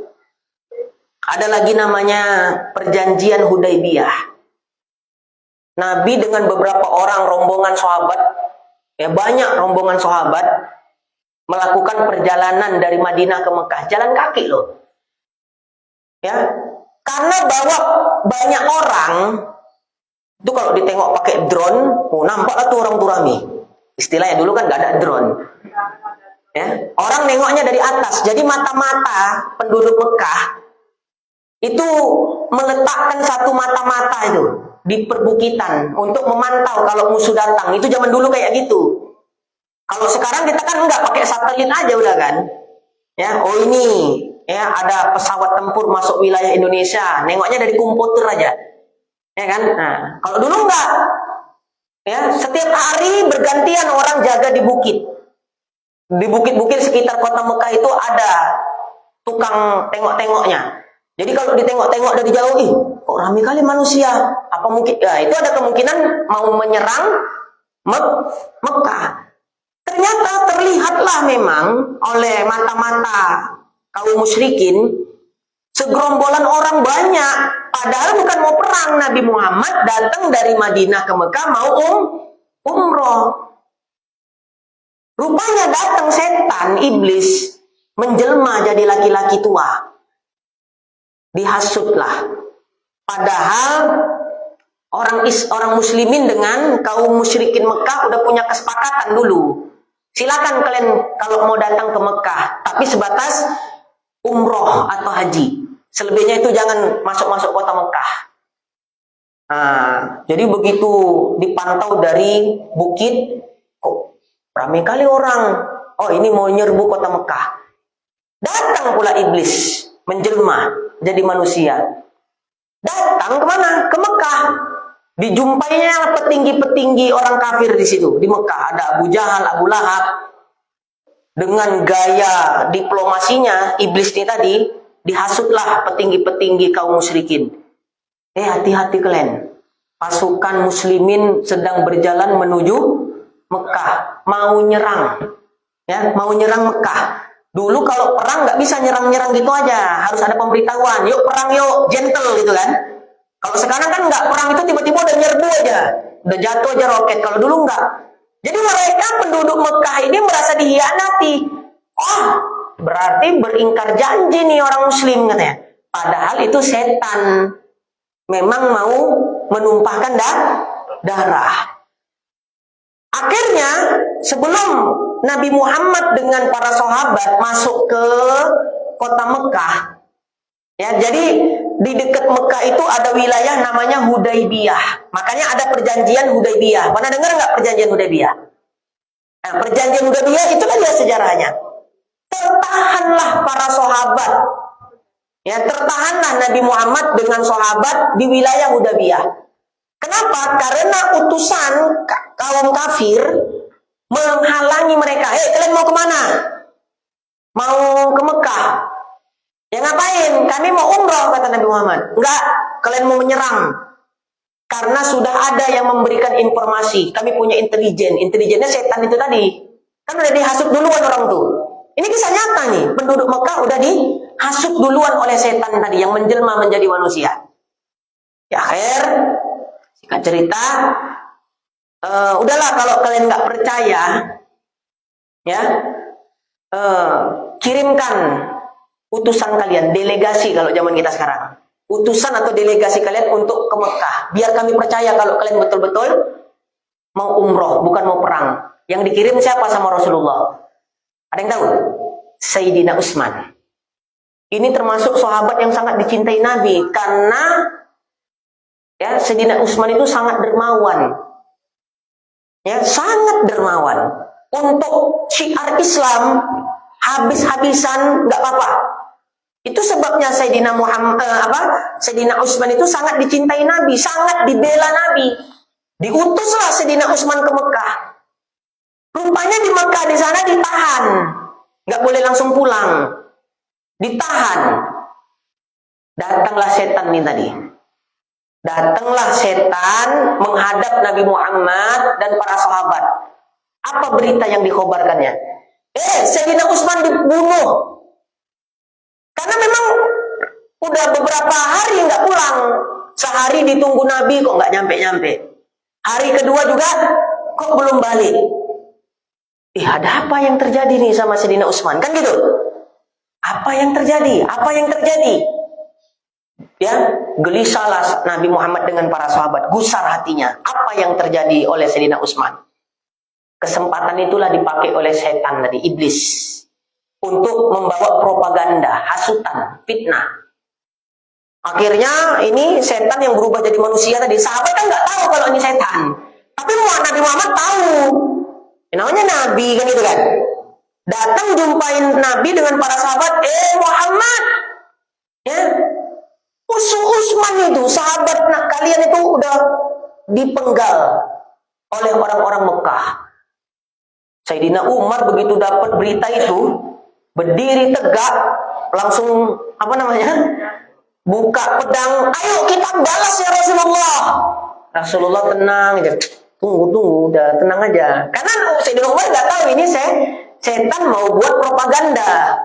Ada lagi namanya perjanjian Hudaybiyah. Nabi dengan beberapa orang rombongan sahabat, ya banyak rombongan sahabat, melakukan perjalanan dari Madinah ke Mekah, jalan kaki loh. Ya, karena bawa banyak orang, itu kalau ditengok pakai drone, nampaklah tuh orang Turami. Istilahnya dulu kan gak ada drone. Ya, orang nengoknya dari atas, jadi mata-mata penduduk Mekah itu meletakkan satu mata-mata itu di perbukitan untuk memantau kalau musuh datang. Itu zaman dulu kayak gitu. Kalau sekarang kita kan enggak pakai satelit aja udah kan. Ya, oh ini ya ada pesawat tempur masuk wilayah Indonesia, nengoknya dari komputer aja. Ya kan? Nah, kalau dulu enggak. Ya, setiap hari bergantian orang jaga di bukit. Di bukit-bukit sekitar kota Mekah itu ada tukang tengok-tengoknya. Jadi kalau ditengok-tengok dari jauh, kok ramai kali manusia. Apa mungkin? Ya, itu ada kemungkinan mau menyerang Mekah. Ternyata terlihatlah memang oleh mata-mata kaum musyrikin segerombolan orang banyak. Padahal bukan mau perang. Nabi Muhammad datang dari Madinah ke Mekah mau umroh. Rupanya datang setan, iblis, menjelma jadi laki-laki tua. Dihasutlah. Padahal orang muslimin dengan kaum musyrikin Mekah udah punya kesepakatan dulu. Silakan kalian kalau mau datang ke Mekah, tapi sebatas umroh atau haji. Selebihnya itu jangan masuk-masuk kota Mekah. Nah, jadi begitu dipantau dari bukit, kok ramai kali orang. Oh, ini mau nyerbu kota Mekah. Datang pula iblis menjelma jadi manusia. Datang kemana? Ke Mekah. Dijumpainya petinggi-petinggi orang kafir di situ di Mekah. Ada Abu Jahal, Abu Lahab. Dengan gaya diplomasinya, iblis ini tadi dihasutlah petinggi-petinggi kaum musyrikin. Hati-hati kalian. Pasukan muslimin sedang berjalan menuju Mekah, mau nyerang. Ya, mau nyerang Mekah. Dulu kalau perang nggak bisa nyerang-nyerang gitu aja, harus ada pemberitahuan. Yuk perang yuk, gentle gitu kan. Kalau sekarang kan nggak, perang itu tiba-tiba udah nyerbu aja, udah jatuh aja roket. Kalau dulu nggak. Jadi mereka penduduk Mekah ini merasa dihianati. Oh, berarti beringkar janji nih orang Muslim katanya. Padahal itu setan. Memang mau menumpahkan darah. Akhirnya sebelum Nabi Muhammad dengan para sahabat masuk ke kota Mekah, ya, jadi di dekat Mekah itu ada wilayah namanya Hudaybiyah. Makanya ada perjanjian Hudaybiyah. Pernah dengar nggak perjanjian Hudaybiyah? Nah, perjanjian Hudaybiyah itu kan dia sejarahnya. Tertahanlah para sahabat. Ya, tertahanlah Nabi Muhammad dengan sahabat di wilayah Hudaybiyah. Kenapa? Karena utusan kaum kafir menghalangi mereka. Kalian mau kemana? mau ke Mekah. Ya ngapain? Kami mau umroh, kata Nabi Muhammad. Enggak, kalian mau menyerang. Karena sudah ada yang memberikan informasi. Kami punya intelijen. Intelijennya setan itu tadi. Kan udah dihasut duluan orang tuh. Ini kisah nyata nih. Penduduk Mekah udah dihasut duluan oleh setan tadi yang menjelma menjadi manusia. Ya akhir, singkat cerita, udahlah kalau kalian nggak percaya, ya kirimkan utusan kalian, delegasi kalau zaman kita sekarang. Utusan atau delegasi kalian untuk ke Mekah. Biar kami percaya kalau kalian betul-betul mau umroh, bukan mau perang. Yang dikirim siapa sama Rasulullah? Ada yang tahu? Sayyidina Utsman. Ini termasuk sahabat yang sangat dicintai Nabi. Karena ya, Sayyidina Utsman itu sangat dermawan. Ya, sangat dermawan. Untuk syiar Islam, habis-habisan nggak apa-apa. Itu sebabnya Sayyidina Sayyidina Utsman itu sangat dicintai Nabi, sangat dibela Nabi. Diutuslah Sayyidina Utsman ke Mekah. Rupanya di Mekah di sana ditahan, nggak boleh langsung pulang, ditahan. Datanglah setan nih tadi. Datanglah setan menghadap Nabi Muhammad dan para sahabat. Apa berita yang dikhabarkannya? Sayyidina Utsman dibunuh. Karena memang udah beberapa hari nggak pulang. Sehari ditunggu Nabi kok nggak nyampe-nyampe. Hari kedua juga kok belum balik. Ada apa yang terjadi nih sama Sayyidina Utsman? Kan gitu. Apa yang terjadi? Apa yang terjadi? Ya, gelisahlah Nabi Muhammad dengan para sahabat. Gusar hatinya. Apa yang terjadi oleh Sayyidina Utsman? Kesempatan itulah dipakai oleh setan tadi, iblis. Untuk membawa propaganda, hasutan, fitnah. Akhirnya ini setan yang berubah jadi manusia tadi. Sahabat kan nggak tahu kalau ini setan. Tapi Nabi Muhammad tahu. Namanya Nabi kan itu kan. Datang jumpain Nabi dengan para sahabat. Muhammad. Ya. Utsman itu, sahabat kalian itu udah dipenggal oleh orang-orang Mekah. Sayyidina Umar begitu dapat berita itu, berdiri tegak, langsung buka pedang, ayo kita balas ya Rasulullah. Rasulullah tenang aja, tunggu, udah tenang aja. Karena Sayyidina Umar nggak tahu ini setan mau buat propaganda.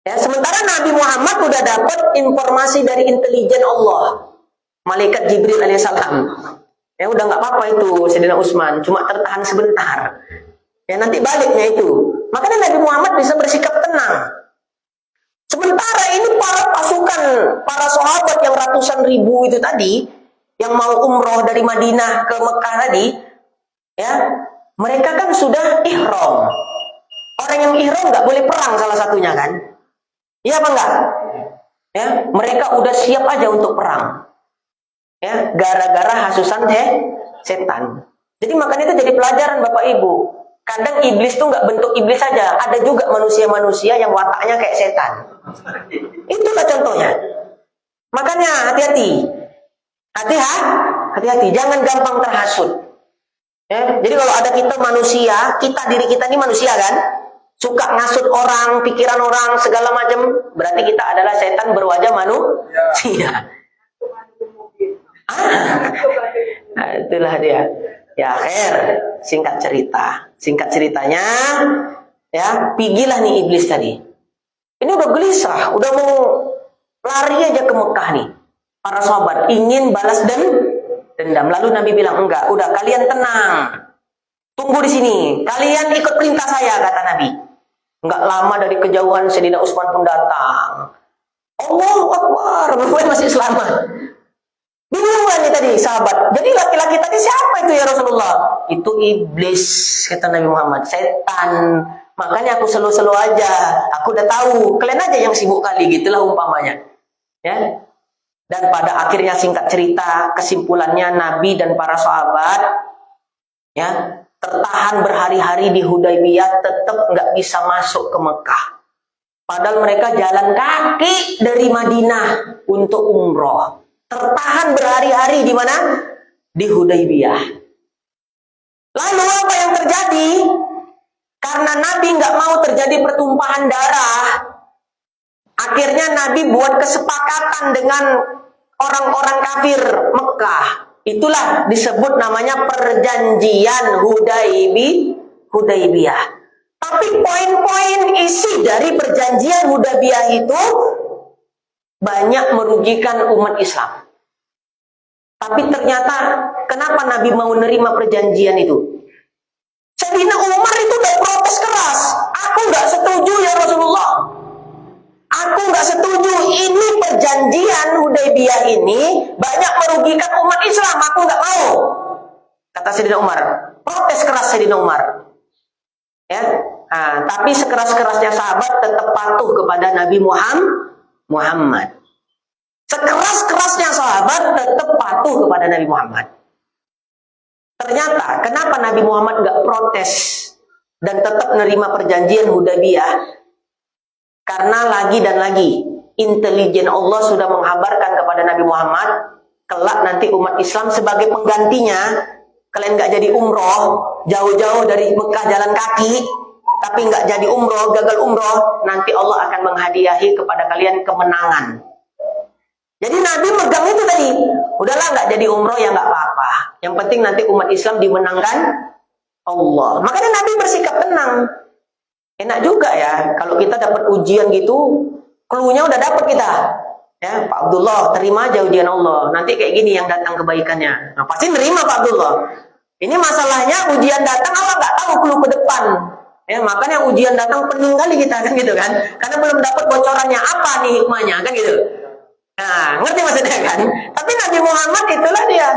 Ya, sementara Nabi Muhammad udah dapat informasi dari intelijen Allah, malaikat Jibril alaihissalam. Ya udah nggak apa-apa itu Sayyidina Utsman, cuma tertahan sebentar. Ya nanti baliknya itu. Makanya Nabi Muhammad bisa bersikap tenang. Sementara ini para pasukan, para sahabat yang ratusan ribu itu tadi, yang mau umroh dari Madinah ke Mekah tadi, ya mereka kan sudah ihram. Orang yang ihram nggak boleh perang salah satunya kan? Iya apa enggak? Ya, mereka udah siap aja untuk perang. Ya, gara-gara hasusan setan. Jadi makanya itu jadi pelajaran Bapak Ibu. Kadang iblis tuh nggak bentuk iblis saja, ada juga manusia-manusia yang wataknya kayak setan. Itulah contohnya. Makanya hati-hati. Hati-hati, jangan gampang terhasut. Ya, jadi kalau ada kita manusia, diri kita ini manusia kan? Suka ngasut orang, pikiran orang, segala macam, berarti kita adalah setan berwajah manusia. Nah, itulah dia. Ya, akhir singkat ceritanya, ya, pigilah nih iblis tadi. Ini udah gelisah, udah mau lari aja ke Mekah nih. Para sahabat ingin balas dendam. Lalu Nabi bilang, enggak, udah kalian tenang. Tunggu di sini. Kalian ikut perintah saya, kata Nabi. Enggak lama dari kejauhan Sayyidina Utsman pun datang. Allahu Akbar, masih selamat. Bingung nih tadi sahabat. Jadi laki-laki tadi siapa itu ya Rasulullah? Itu iblis, kata Nabi Muhammad. Setan. Makanya aku selo-selo aja. Aku udah tahu. Kalian aja yang sibuk kali, gitulah umpamanya. Ya. Dan pada akhirnya singkat cerita, kesimpulannya Nabi dan para sahabat, ya, tertahan berhari-hari di Hudaybiyah, tetap nggak bisa masuk ke Mekah. Padahal mereka jalan kaki dari Madinah untuk umroh. Tertahan berhari-hari di mana? Di Hudaybiyah. Lalu apa yang terjadi? Karena Nabi nggak mau terjadi pertumpahan darah, akhirnya Nabi buat kesepakatan dengan orang-orang kafir Mekah. Itulah disebut namanya perjanjian Hudaybiyah. Tapi poin-poin isi dari perjanjian Hudaybiyah itu banyak merugikan umat Islam. Tapi ternyata kenapa Nabi mau menerima perjanjian itu? Sayyidina Umar itu udah protes keras. Aku nggak setuju ya Rasulullah. Aku nggak setuju, ini perjanjian Hudaybiyah ini banyak merugikan umat Islam. Aku nggak mau. Kata Sayyidina Umar. Protes keras Sayyidina Umar. Ya, tapi sekeras-kerasnya sahabat tetap patuh kepada Nabi Muhammad. Sekeras-kerasnya sahabat tetap patuh kepada Nabi Muhammad. Ternyata kenapa Nabi Muhammad nggak protes dan tetap menerima perjanjian Hudaybiyah? Karena lagi dan lagi intelijen Allah sudah menghabarkan kepada Nabi Muhammad, kelak nanti umat Islam sebagai penggantinya, kalian nggak jadi umroh, jauh-jauh dari Mekah jalan kaki, tapi nggak jadi umroh, gagal umroh, nanti Allah akan menghadiahi kepada kalian kemenangan. Jadi Nabi megang itu tadi, udahlah nggak jadi umroh ya nggak apa-apa. Yang penting nanti umat Islam dimenangkan Allah. Makanya Nabi bersikap tenang. Enak juga ya kalau kita dapat ujian gitu, clue-nya udah dapat kita. Ya, Pak Abdullah, terima aja ujian Allah. Nanti kayak gini yang datang kebaikannya. Nah, pasti nerima Pak Abdullah. Ini masalahnya ujian datang Allah nggak tahu clue ke depan. Ya, makanya ujian datang pening kali kita kan gitu kan. Karena belum dapat bocorannya apa nih hikmahnya kan gitu. Nah, ngerti maksudnya kan? Tapi Nabi Muhammad itulah dia.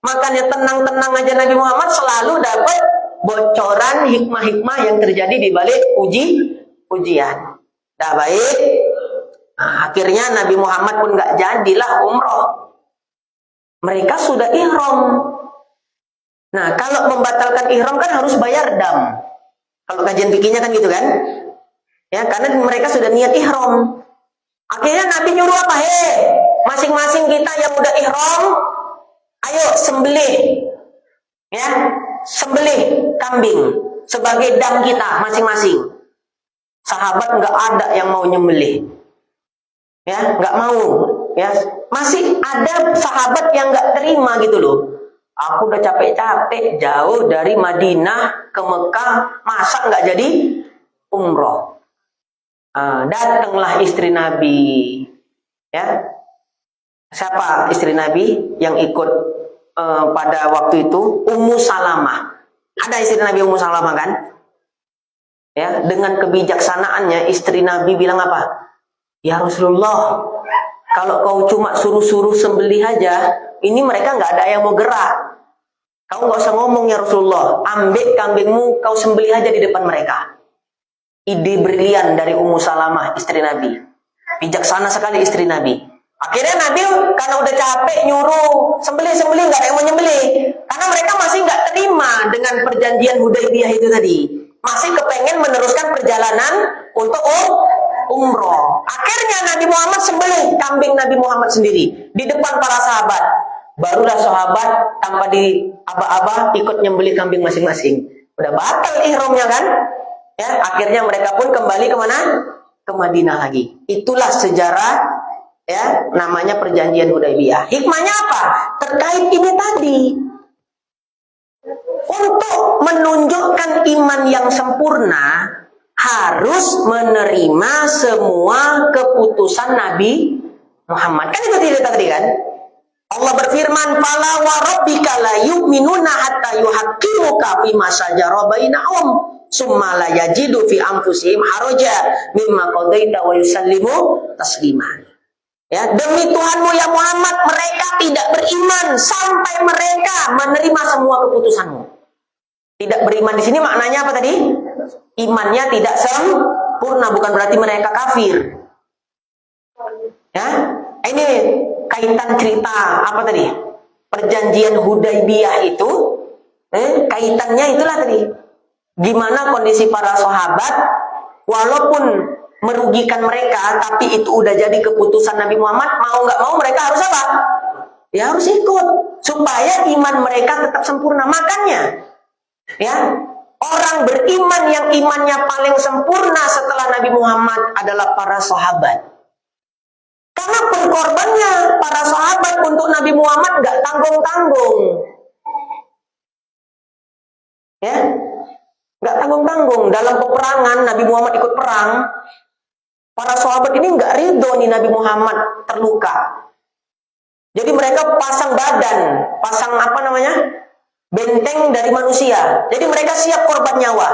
Makanya tenang-tenang aja Nabi Muhammad selalu dapat bocoran hikmah-hikmah yang terjadi di balik ujian. Dah baik. Nah, akhirnya Nabi Muhammad pun nggak jadilah umroh. Mereka sudah ihram. Nah, kalau membatalkan ihram kan harus bayar dam. Kalau kajian fikihnya kan gitu kan? Ya, karena mereka sudah niat ihram. Akhirnya Nabi nyuruh apa? Masing-masing kita yang udah ihram, ayo sembelih. Ya, sembelih kambing sebagai dam kita masing-masing. Sahabat nggak ada yang mau nyembelih. Ya, nggak mau. Ya, masih ada sahabat yang nggak terima gitu loh. Aku udah capek-capek jauh dari Madinah ke Mekah, masa nggak jadi umroh? Datanglah istri Nabi. Ya, siapa istri Nabi yang ikut pada waktu itu? Ummu Salamah. Ada istri Nabi Ummu Salamah kan? Ya, dengan kebijaksanaannya istri Nabi bilang apa? Ya Rasulullah, kalau kau cuma suruh-suruh sembelih aja, ini mereka nggak ada yang mau gerak. Kau nggak usah ngomong ya Rasulullah, ambil kambingmu, kau sembelih aja di depan mereka. Ide brilian dari Ummu Salamah, istri Nabi. Bijaksana sekali istri Nabi. Akhirnya Nabi karena udah capek nyuruh sembelih-sembelih, nggak ada yang mau nyembelih. Karena mereka masih nggak terima dengan perjanjian Hudaybiyah itu tadi. Masih kepengen meneruskan perjalanan untuk umroh. Akhirnya Nabi Muhammad sembelih kambing Nabi Muhammad sendiri di depan para sahabat. Barulah sahabat tanpa diaba-aba ikut nyembelih kambing masing-masing. Udah batal ihramnya kan? Ya, akhirnya mereka pun kembali kemana? Ke Madinah lagi. Itulah sejarah, ya, namanya perjanjian Hudaybiyah. Hikmahnya apa? Terkait ini tadi. Untuk menunjukkan iman yang sempurna, harus menerima semua keputusan Nabi Muhammad. Kan itu cerita tadi kan? Allah berfirman, "Fala wa rabbika la yu'minuna hatta yuhaqqimuka fima shajara bainahum." Summa la yajidu fi anfusihim haraja mimma qadaita wa yusallimu taslima. Ya, demi Tuhanmu ya Muhammad, mereka tidak beriman sampai mereka menerima semua keputusanmu. Tidak beriman di sini maknanya apa tadi? Imannya tidak sempurna, bukan berarti mereka kafir. Ya, ini kaitan cerita apa tadi? Perjanjian Hudaybiyah itu, kaitannya itulah tadi. Gimana kondisi para sahabat, walaupun merugikan mereka, tapi itu udah jadi keputusan Nabi Muhammad, mau nggak mau mereka harus apa? Ya harus ikut, supaya iman mereka tetap sempurna. Makanya, ya, orang beriman yang imannya paling sempurna setelah Nabi Muhammad adalah para sahabat. Karena berkorbannya para sahabat untuk Nabi Muhammad nggak tanggung-tanggung. Ya, nggak tanggung-tanggung. Dalam peperangan Nabi Muhammad ikut perang, para sahabat ini nggak ridho nih Nabi Muhammad terluka. Jadi mereka pasang badan, pasang apa namanya, benteng dari manusia. Jadi mereka siap korban nyawa.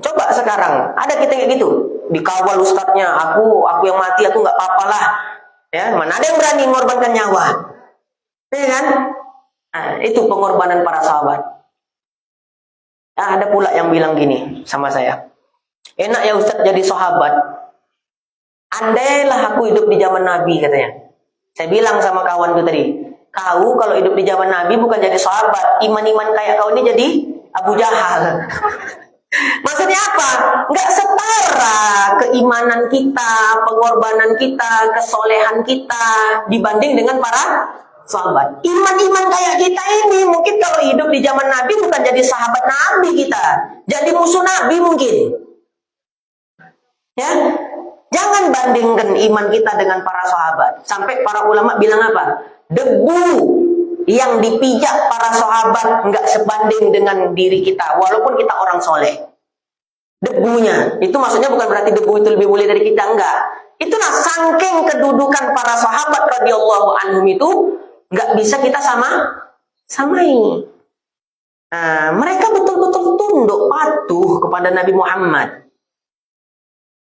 Coba sekarang ada kita kayak gitu, dikawal ustadznya, aku yang mati, aku nggak apa-apa lah. Ya, mana ada yang berani mengorbankan nyawa? Ya kan? Nah, itu pengorbanan para sahabat. Nah, ada pula yang bilang gini sama saya, enak ya ustadz jadi sahabat. Andailah aku hidup di zaman Nabi, katanya. Saya bilang sama kawanku tadi, kau kalau hidup di zaman Nabi bukan jadi sahabat, iman-iman kayak kau ini jadi Abu Jahal. Maksudnya apa? Nggak setara keimanan kita, pengorbanan kita, kesolehan kita dibanding dengan para sahabat. Iman-iman kayak kita ini mungkin kalau hidup di zaman Nabi bukan jadi sahabat Nabi kita, jadi musuh Nabi mungkin. Ya, jangan bandingkan iman kita dengan para sahabat. Sampai para ulama bilang apa? Debu yang dipijak para sahabat nggak sebanding dengan diri kita, walaupun kita orang soleh. Debunya, itu maksudnya bukan berarti debu itu lebih mulia dari kita, enggak. Itulah saking kedudukan para sahabat radhiyallahu anhum itu nggak bisa kita samai. Nah, mereka betul-betul tunduk patuh kepada Nabi Muhammad.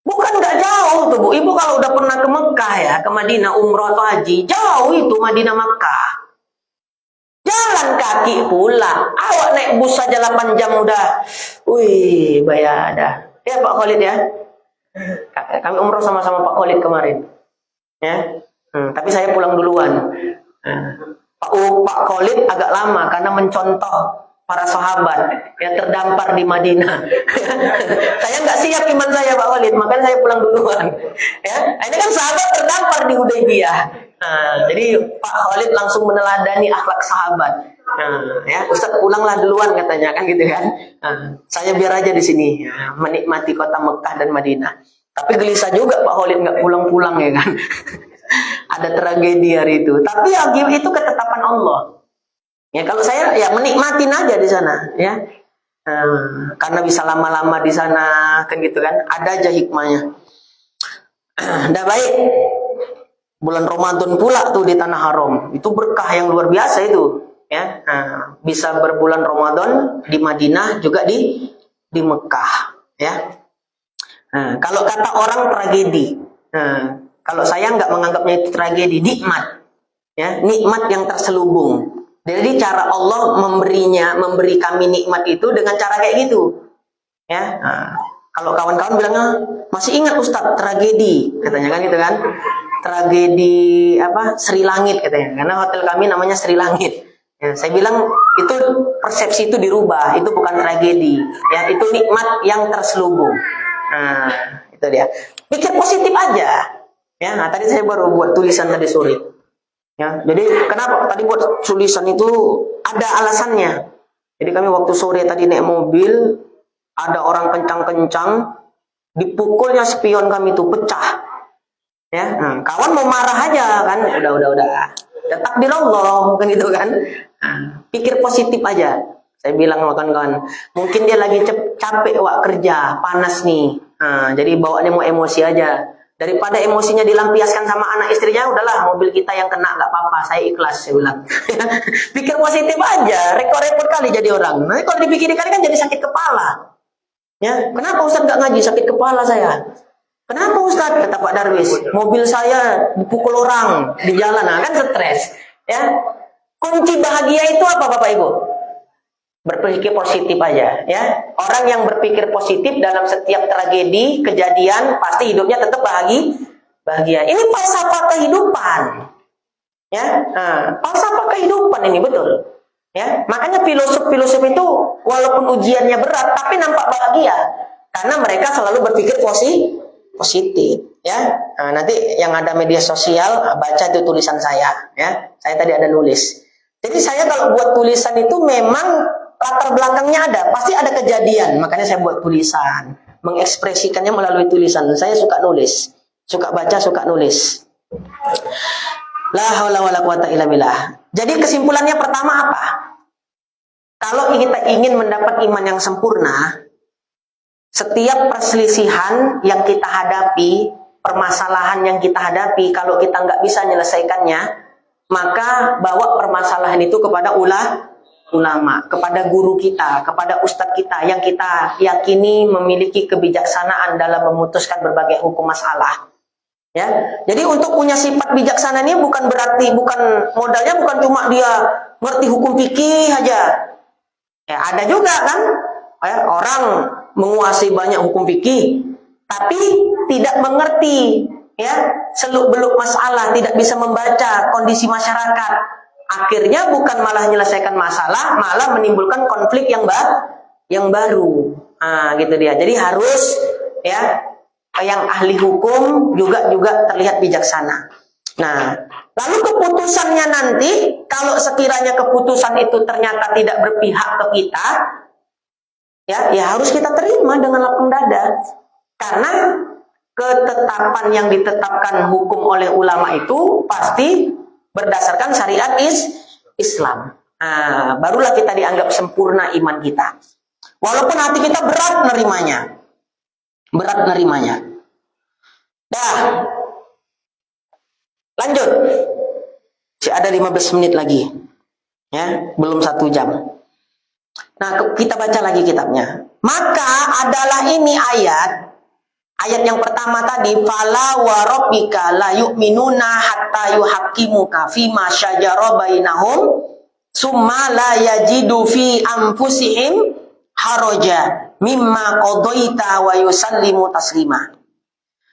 Bukan nggak jauh tuh Bu. Ibu kalau udah pernah ke Mekah ya, ke Madinah umroh atau haji, jauh itu Madinah Mekah. Jalan kaki pula. Awak naik bus saja 8 jam udah. Wih, bayar dah. Ya Pak Khalid ya. Kami umroh sama-sama Pak Khalid kemarin. Ya. Tapi saya pulang duluan. Pak Khalid agak lama karena mencontoh para sahabat yang terdampar di Madinah. Saya nggak siap iman saya Pak Khalid, makanya saya pulang duluan. Ya, ini kan sahabat terdampar di Hudaybiyah. Jadi Pak Khalid langsung meneladani akhlak sahabat. Ya, Ustaz pulanglah duluan katanya kan gitu kan. Saya biar aja di sini menikmati kota Mekah dan Madinah. Tapi gelisah juga Pak Khalid nggak pulang-pulang ya kan. Ada tragedi hari itu. Tapi ya itu ketetapan Allah. Ya kalau saya ya menikmatin aja di sana ya. Karena bisa lama-lama di sana kan gitu kan. Ada aja hikmahnya. Udah baik. Bulan Ramadan pula tuh di Tanah Haram. Itu berkah yang luar biasa itu ya. Bisa berbulan Ramadan di Madinah juga di Mekah ya. Kalau kata orang tragedi. Kalau saya nggak menganggapnya itu tragedi, nikmat ya, nikmat yang terselubung. Jadi cara Allah memberi kami nikmat itu dengan cara kayak gitu. Ya. Kalau kawan-kawan bilangnya masih ingat Ustadz tragedi katanya kan gitu kan. Tragedi apa? Sri Langit katanya. Karena hotel kami namanya Sri Langit. Ya, saya bilang itu persepsi itu dirubah, itu bukan tragedi. Ya, itu nikmat yang terselubung. Itu dia. Pikir positif aja. Ya, nah tadi saya baru buat tulisan tadi sore. Ya, jadi kenapa tadi buat tulisan itu ada alasannya. Jadi kami waktu sore tadi naik mobil, ada orang kencang-kencang, dipukulnya spion kami itu pecah. Ya, kawan mau marah aja kan, udah. Takdir Allah kan gitu kan. Pikir positif aja. Saya bilang sama kawan-kawan, mungkin dia lagi capek wak kerja, panas nih. Jadi bawaannya mau emosi aja. Daripada emosinya dilampiaskan sama anak istrinya, udahlah mobil kita yang kena, nggak apa-apa, saya ikhlas, saya bilang. Pikir positif aja, repot kali jadi orang. Nah, kalau dipikir-pikir kan jadi sakit kepala. Ya, kenapa Ustaz nggak ngaji, sakit kepala saya? Kenapa Ustaz? Kata Pak Darwis, mobil saya dipukul orang di jalan, nah kan stres. Ya, kunci bahagia itu apa Bapak Ibu? Berpikir positif aja ya. Orang yang berpikir positif dalam setiap tragedi, kejadian pasti hidupnya tetap bahagia. Ini falsafah kehidupan. Ya, falsafah kehidupan ini betul. Ya, makanya filosof itu walaupun ujiannya berat tapi nampak bahagia karena mereka selalu berpikir positif ya. Nanti yang ada media sosial baca itu tulisan saya ya. Saya tadi ada nulis. Jadi saya kalau buat tulisan itu memang latar belakangnya ada, pasti ada kejadian. Makanya saya buat tulisan, mengekspresikannya melalui tulisan. Saya suka nulis, suka baca, suka nulis. La haula wala quwata illa billah. Jadi kesimpulannya pertama apa? Kalau kita ingin mendapat iman yang sempurna, setiap perselisihan yang kita hadapi, permasalahan yang kita hadapi, kalau kita nggak bisa menyelesaikannya, maka bawa permasalahan itu kepada ulama, kepada guru kita, kepada ustadz kita yang kita yakini memiliki kebijaksanaan dalam memutuskan berbagai hukum masalah. Ya, jadi untuk punya sifat bijaksana ini bukan berarti modalnya bukan cuma dia ngerti hukum fikih aja. Ya, ada juga kan orang menguasai banyak hukum fikih, tapi tidak mengerti seluk-beluk masalah, tidak bisa membaca kondisi masyarakat. Akhirnya bukan malah menyelesaikan masalah, malah menimbulkan konflik yang baru. Gitu dia. Jadi harus yang ahli hukum juga terlihat bijaksana. Nah, lalu keputusannya nanti, kalau sekiranya keputusan itu ternyata tidak berpihak ke kita, ya harus kita terima dengan lapang dada. Karena ketetapan yang ditetapkan hukum oleh ulama itu pasti berdasarkan syariat Islam. Nah, barulah kita dianggap sempurna iman kita. Walaupun hati kita berat nerimanya. Dah. Lanjut. Masih ada 15 menit lagi. Ya, belum 1 jam. Nah, kita baca lagi kitabnya. Maka adalah ini ayat yang pertama tadi, fala wa rabbika la yu'minuna hatta yuhaqqimuka fima syajara bainahum summa la yajidu fi anfusihim haraja mimma qadaita wa yusallimu taslima.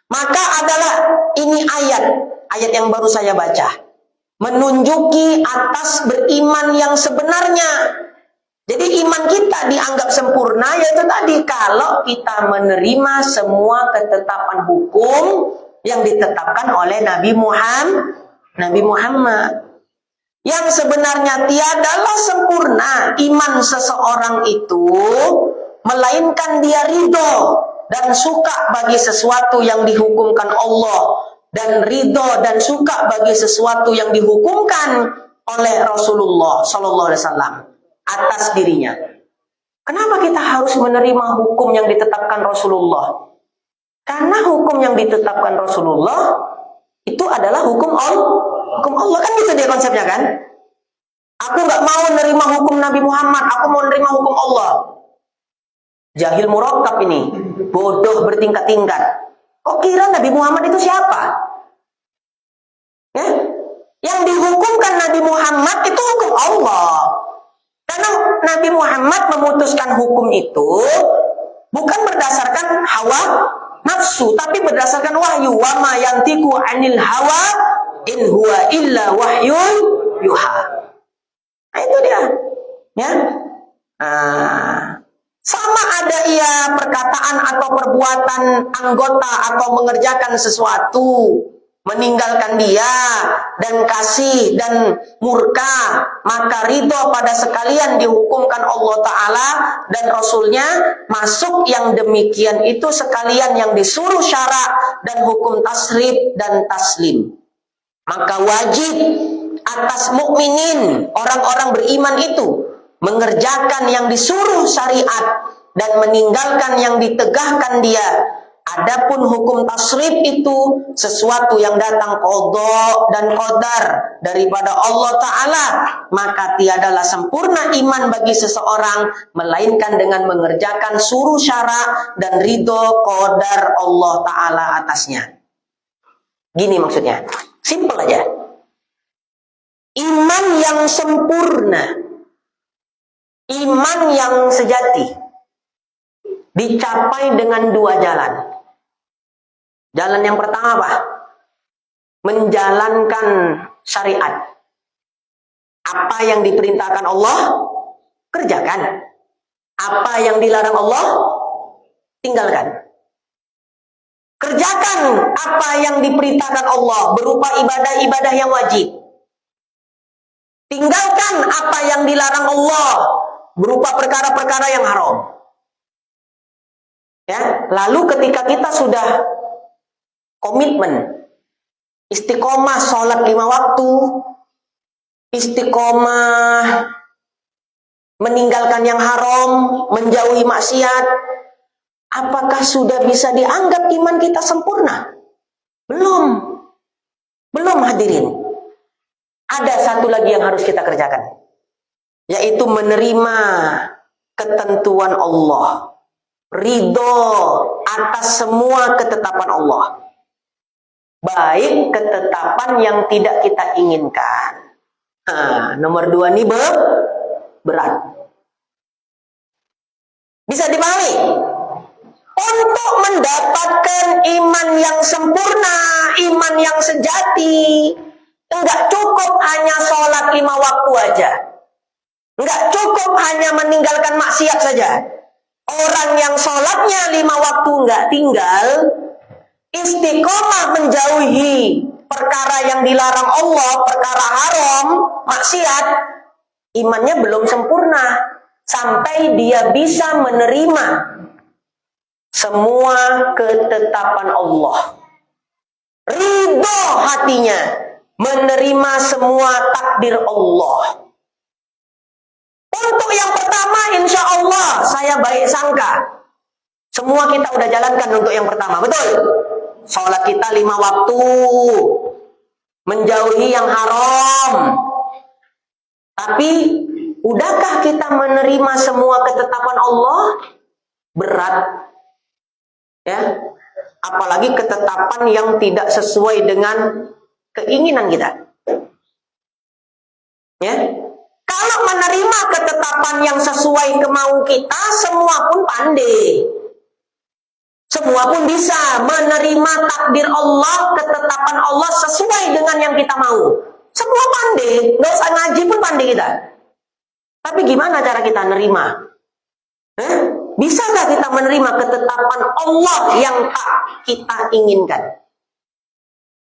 Maka adalah ini ayat yang baru saya baca, menunjuki atas beriman yang sebenarnya. Jadi iman kita dianggap sempurna yaitu tadi kalau kita menerima semua ketetapan hukum yang ditetapkan oleh Nabi Muhammad. Yang sebenarnya tiadalah sempurna iman seseorang itu melainkan dia ridho dan suka bagi sesuatu yang dihukumkan Allah, dan ridho dan suka bagi sesuatu yang dihukumkan oleh Rasulullah Sallallahu Alaihi Wasallam atas dirinya. Kenapa kita harus menerima hukum yang ditetapkan Rasulullah? Karena hukum yang ditetapkan Rasulullah itu adalah hukum Allah. Kan gitu dia konsepnya kan? Aku nggak mau menerima hukum Nabi Muhammad, aku mau menerima hukum Allah. Jahil murakkab ini, bodoh bertingkat-tingkat. Kok kira Nabi Muhammad itu siapa? Ya? Yang dihukumkan Nabi Muhammad itu hukum Allah. Karena Nabi Muhammad memutuskan hukum itu bukan berdasarkan hawa nafsu, tapi berdasarkan wahyu. Wa ma yantiqu 'anil hawa in huwa illa wahyun yuha. Nah, itu dia. Ya. Sama ada ia perkataan atau perbuatan anggota atau mengerjakan sesuatu, meninggalkan dia dan kasih dan murka, maka ridho pada sekalian dihukumkan Allah Ta'ala dan Rasulnya, masuk yang demikian itu sekalian yang disuruh syarak dan hukum tasrif dan taslim. Maka wajib atas mukminin, orang-orang beriman itu, mengerjakan yang disuruh syariat dan meninggalkan yang ditegahkan dia. Adapun hukum tasrif itu sesuatu yang datang qada dan qadar daripada Allah Ta'ala, maka tiadalah sempurna iman bagi seseorang melainkan dengan mengerjakan suruh syarak dan ridho qadar Allah Ta'ala atasnya. Gini maksudnya, simple aja. Iman yang sempurna, iman yang sejati dicapai dengan 2 jalan. Jalan yang pertama apa? Menjalankan syariat. Apa yang diperintahkan Allah, kerjakan. Apa yang dilarang Allah, tinggalkan. Kerjakan apa yang diperintahkan Allah berupa ibadah-ibadah yang wajib. Tinggalkan apa yang dilarang Allah berupa perkara-perkara yang haram. Ya, lalu ketika kita sudah komitmen, istiqomah sholat 5 waktu, istiqomah meninggalkan yang haram, menjauhi maksiat, apakah sudah bisa dianggap iman kita sempurna? Belum. Belum hadirin. Ada satu lagi yang harus kita kerjakan, yaitu menerima ketentuan Allah. Ridho atas semua ketetapan Allah. Baik ketetapan yang tidak kita inginkan. Nomor 2 ini berat. Bisa dipahami? Untuk mendapatkan iman yang sempurna, iman yang sejati, enggak cukup hanya sholat 5 waktu aja. Enggak cukup hanya meninggalkan maksiat saja. Orang yang sholatnya 5 waktu enggak tinggal, istiqomah menjauhi perkara yang dilarang Allah, perkara haram, maksiat, imannya belum sempurna sampai dia bisa menerima semua ketetapan Allah. Ridho hatinya menerima semua takdir Allah. Untuk yang pertama, insya Allah saya baik sangka semua kita udah jalankan untuk yang pertama, betul? Sholat kita 5 waktu, menjauhi yang haram. Tapi udahkah kita menerima semua ketetapan Allah? Berat. Ya, apalagi ketetapan yang tidak sesuai dengan keinginan kita. Ya, kalau menerima ketetapan yang sesuai kemau kita, semua pun pandai. Semua pun bisa menerima takdir Allah, ketetapan Allah sesuai dengan yang kita mau. Semua pandai, nggak usah ngaji pun pandai kita. Tapi gimana cara kita nerima? Bisakah kita menerima ketetapan Allah yang tak kita inginkan?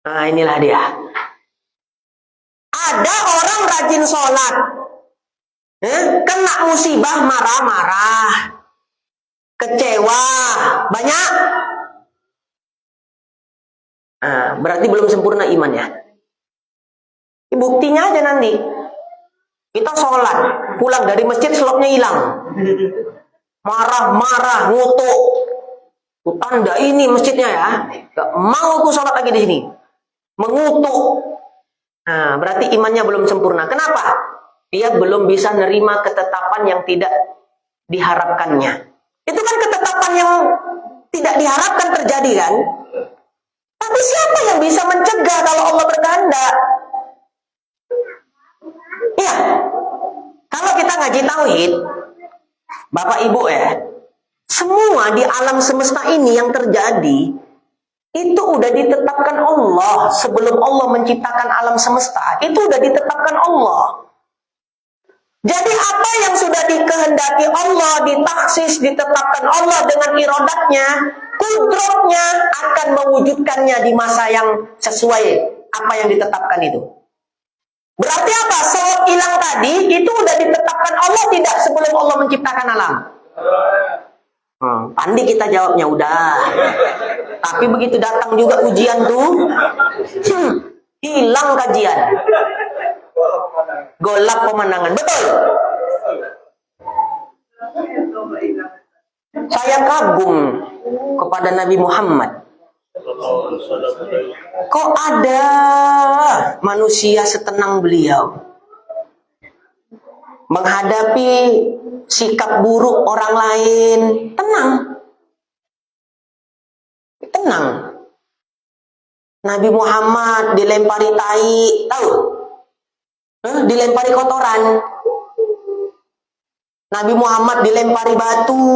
Nah, inilah dia. Ada orang rajin sholat, kena musibah marah-marah, kecewa, banyak. Nah, berarti belum sempurna imannya. Buktinya aja nanti. Kita sholat, pulang dari masjid selopnya hilang. Marah-marah, ngutuk. Tanda ini masjidnya ya. Gak mau aku sholat lagi di sini. Mengutuk. Nah, berarti imannya belum sempurna. Kenapa? Dia belum bisa nerima ketetapan yang tidak diharapkannya. Itu kan ketetapan yang tidak diharapkan terjadi kan? Tapi siapa yang bisa mencegah kalau Allah berkehendak? Ya, kalau kita ngaji tauhid, Bapak Ibu ya, semua di alam semesta ini yang terjadi itu udah ditetapkan Allah sebelum Allah menciptakan alam semesta. Itu udah ditetapkan Allah. Jadi apa yang sudah dikehendaki Allah, ditaksis, ditetapkan Allah dengan irodatnya, kudratnya akan mewujudkannya di masa yang sesuai apa yang ditetapkan itu. Berarti apa? Sholat hilang tadi itu udah ditetapkan Allah tidak sebelum Allah menciptakan alam. Pandi kita jawabnya udah. Tapi begitu datang juga ujian tuh, hilang kajian. Golak pemandangan. Betul. Saya kagum kepada Nabi Muhammad. Kok ada manusia setenang beliau menghadapi sikap buruk orang lain? Tenang. Tenang. Nabi Muhammad dilempari tai, tahu? Dilempari kotoran. Nabi Muhammad dilempari batu.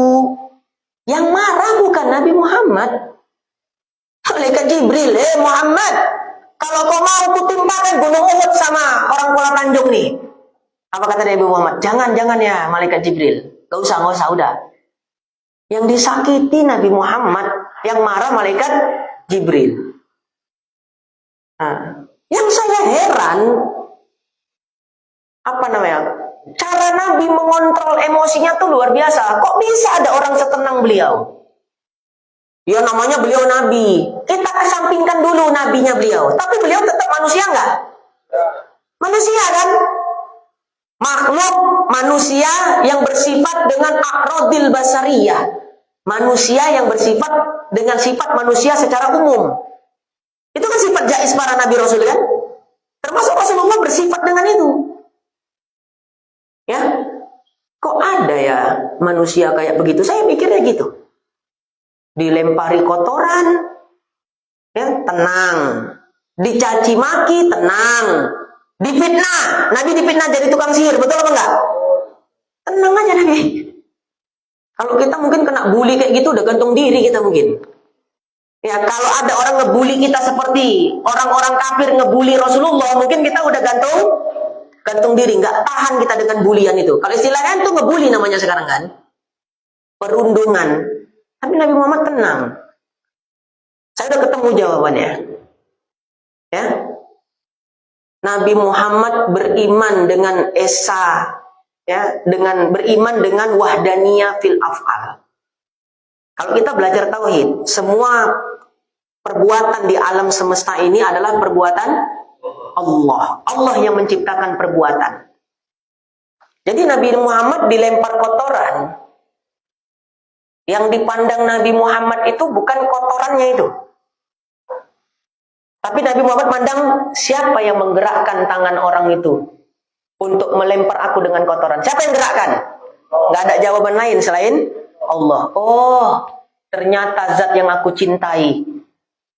Yang marah bukan Nabi Muhammad. Malaikat Jibril, Muhammad, kalau kau mau kutimpakan gunung Uhud sama orang Kuala Tanjung nih. Apa kata Nabi Muhammad? Jangan ya Malaikat Jibril. Gak usah, udah. Yang disakiti Nabi Muhammad, yang marah Malaikat Jibril. Nah, yang saya heran, apa namanya? cara Nabi mengontrol emosinya tuh luar biasa. Kok bisa ada orang setenang beliau? Ya namanya beliau Nabi. Kita kesampingkan dulu nabinya beliau. Tapi beliau tetap manusia nggak? Manusia kan? Makhluk manusia yang bersifat dengan akrodil basariyah. Manusia yang bersifat dengan sifat manusia secara umum. Itu kan sifat jais para Nabi Rasul kan? Termasuk Rasulullah bersifat dengan itu. Ya, kok ada ya manusia kayak begitu? Saya mikirnya gitu. Dilempari kotoran, ya tenang. Dicaci maki, tenang. Difitnah, Nabi difitnah jadi tukang sihir, betul apa enggak? Tenang aja Nabi. Kalau kita mungkin kena bully kayak gitu, udah gantung diri kita mungkin. Ya kalau ada orang ngebully kita seperti orang-orang kafir ngebully Rasulullah, mungkin kita udah gantung diri, nggak tahan kita dengan bulian itu. Kalau istilahnya itu ngebully namanya sekarang kan, perundungan. Tapi Nabi Muhammad tenang. Saya udah ketemu jawabannya. Ya, Nabi Muhammad beriman dengan esa, ya, dengan beriman dengan wahdaniyah fil af'al. Kalau kita belajar tauhid, semua perbuatan di alam semesta ini adalah perbuatan Allah. Allah yang menciptakan perbuatan. Jadi Nabi Muhammad dilempar kotoran. Yang dipandang Nabi Muhammad itu bukan kotorannya itu. Tapi Nabi Muhammad pandang siapa yang menggerakkan tangan orang itu untuk melempar aku dengan kotoran. Siapa yang gerakkan? Gak ada jawaban lain selain Allah. Oh, ternyata zat yang aku cintai.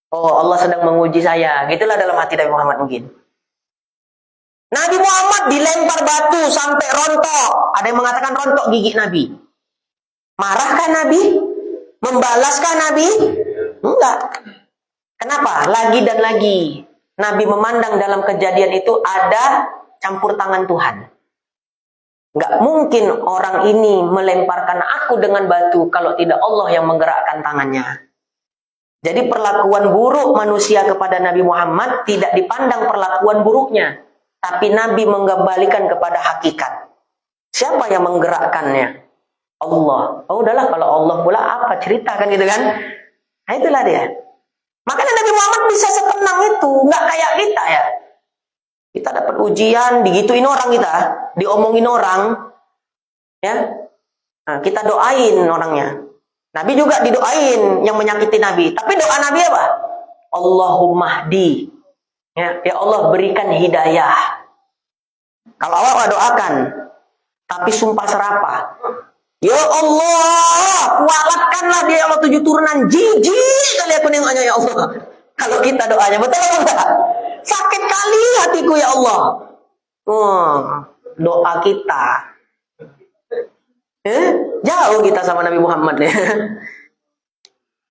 Oh, Allah sedang menguji saya. Gitulah dalam hati Nabi Muhammad mungkin. Nabi Muhammad dilempar batu sampai rontok. Ada yang mengatakan rontok gigi Nabi. Marahkah Nabi? Membalaskah Nabi? Enggak. Kenapa? Lagi dan lagi Nabi memandang dalam kejadian itu ada campur tangan Tuhan. Enggak mungkin orang ini melemparkan aku dengan batu kalau tidak Allah yang menggerakkan tangannya. Jadi perlakuan buruk manusia kepada Nabi Muhammad tidak dipandang perlakuan buruknya, tapi Nabi mengembalikan kepada hakikat. Siapa yang menggerakkannya? Allah. Oh udahlah kalau Allah pula apa cerita kan gitu kan? Nah itulah dia. Makanya Nabi Muhammad bisa setenang itu, nggak kayak kita ya. Kita dapat ujian, digituin orang kita, diomongin orang, ya. Nah, kita doain orangnya. Nabi juga didoain yang menyakiti Nabi. Tapi doa Nabi apa? Allahumma hdi. Ya Allah berikan hidayah. Kalau awal doakan, tapi sumpah serapah. Ya Allah, kualatkanlah dia Allah 7 turunan. Jijik kali aku nengoknya ya Allah. Kalau kita doanya betul enggak? Sakit kali hatiku ya Allah. Doa kita. Jauh kita sama Nabi Muhammad ya.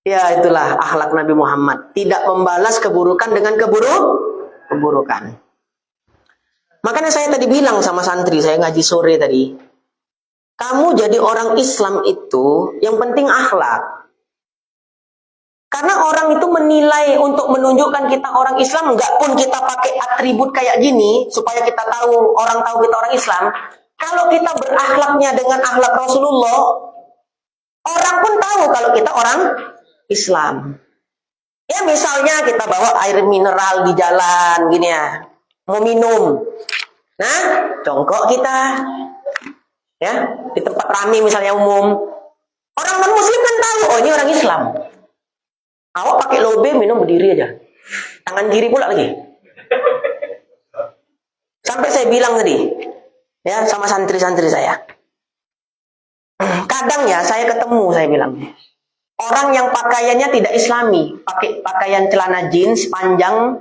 Ya itulah akhlak Nabi Muhammad. Tidak membalas keburukan dengan keburukan. Makanya saya tadi bilang sama santri, saya ngaji sore tadi. Kamu jadi orang Islam itu yang penting akhlak. Karena orang itu menilai untuk menunjukkan kita orang Islam, enggak pun kita pakai atribut kayak gini supaya kita tahu, orang tahu kita orang Islam. Kalau kita berakhlaknya dengan akhlak Rasulullah, orang pun tahu kalau kita orang Islam. Ya misalnya kita bawa air mineral di jalan gini ya, mau minum. Nah, jongkok kita. Ya, di tempat ramai misalnya umum. Orang non-muslim kan tahu, oh ini orang Islam. Awak pakai lobe minum berdiri aja. Tangan kiri pula lagi. Sampai saya bilang tadi, ya sama santri-santri saya. Kadang ya saya ketemu, saya bilang. Orang yang pakaiannya tidak islami, pakai pakaian celana jeans panjang,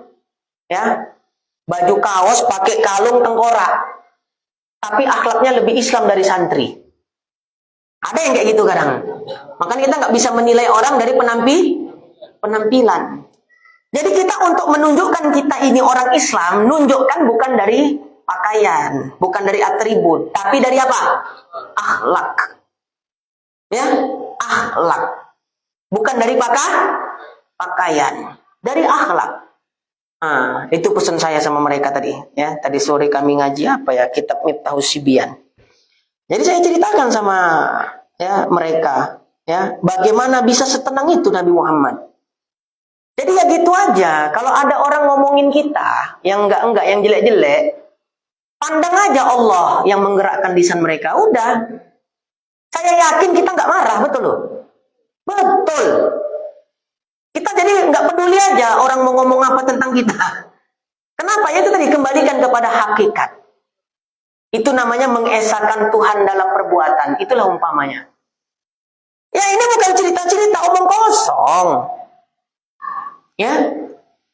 ya, baju kaos, pakai kalung tengkorak. Tapi akhlaknya lebih Islam dari santri. Ada yang kayak gitu kadang. Makanya kita nggak bisa menilai orang dari penampilan. Jadi kita untuk menunjukkan kita ini orang Islam, nunjukkan bukan dari pakaian, bukan dari atribut, tapi dari apa? Akhlak. Ya, akhlak. Bukan dari pakaian, dari akhlak. Itu pesan saya sama mereka tadi. Ya, tadi sore kami ngaji apa ya? Kitab Miftahus Sibyan. Jadi saya ceritakan sama ya mereka, ya bagaimana bisa setenang itu Nabi Muhammad. Jadi ya gitu aja. Kalau ada orang ngomongin kita yang enggak, yang jelek-jelek, pandang aja Allah yang menggerakkan lisan mereka. Udah. Saya yakin kita nggak marah, betul loh. Betul. Kita jadi nggak peduli aja orang mau ngomong apa tentang kita. Kenapa? Ya itu tadi, kembalikan kepada hakikat. Itu namanya mengesahkan Tuhan dalam perbuatan. Itulah umpamanya. Ya ini bukan cerita-cerita omong kosong. Ya,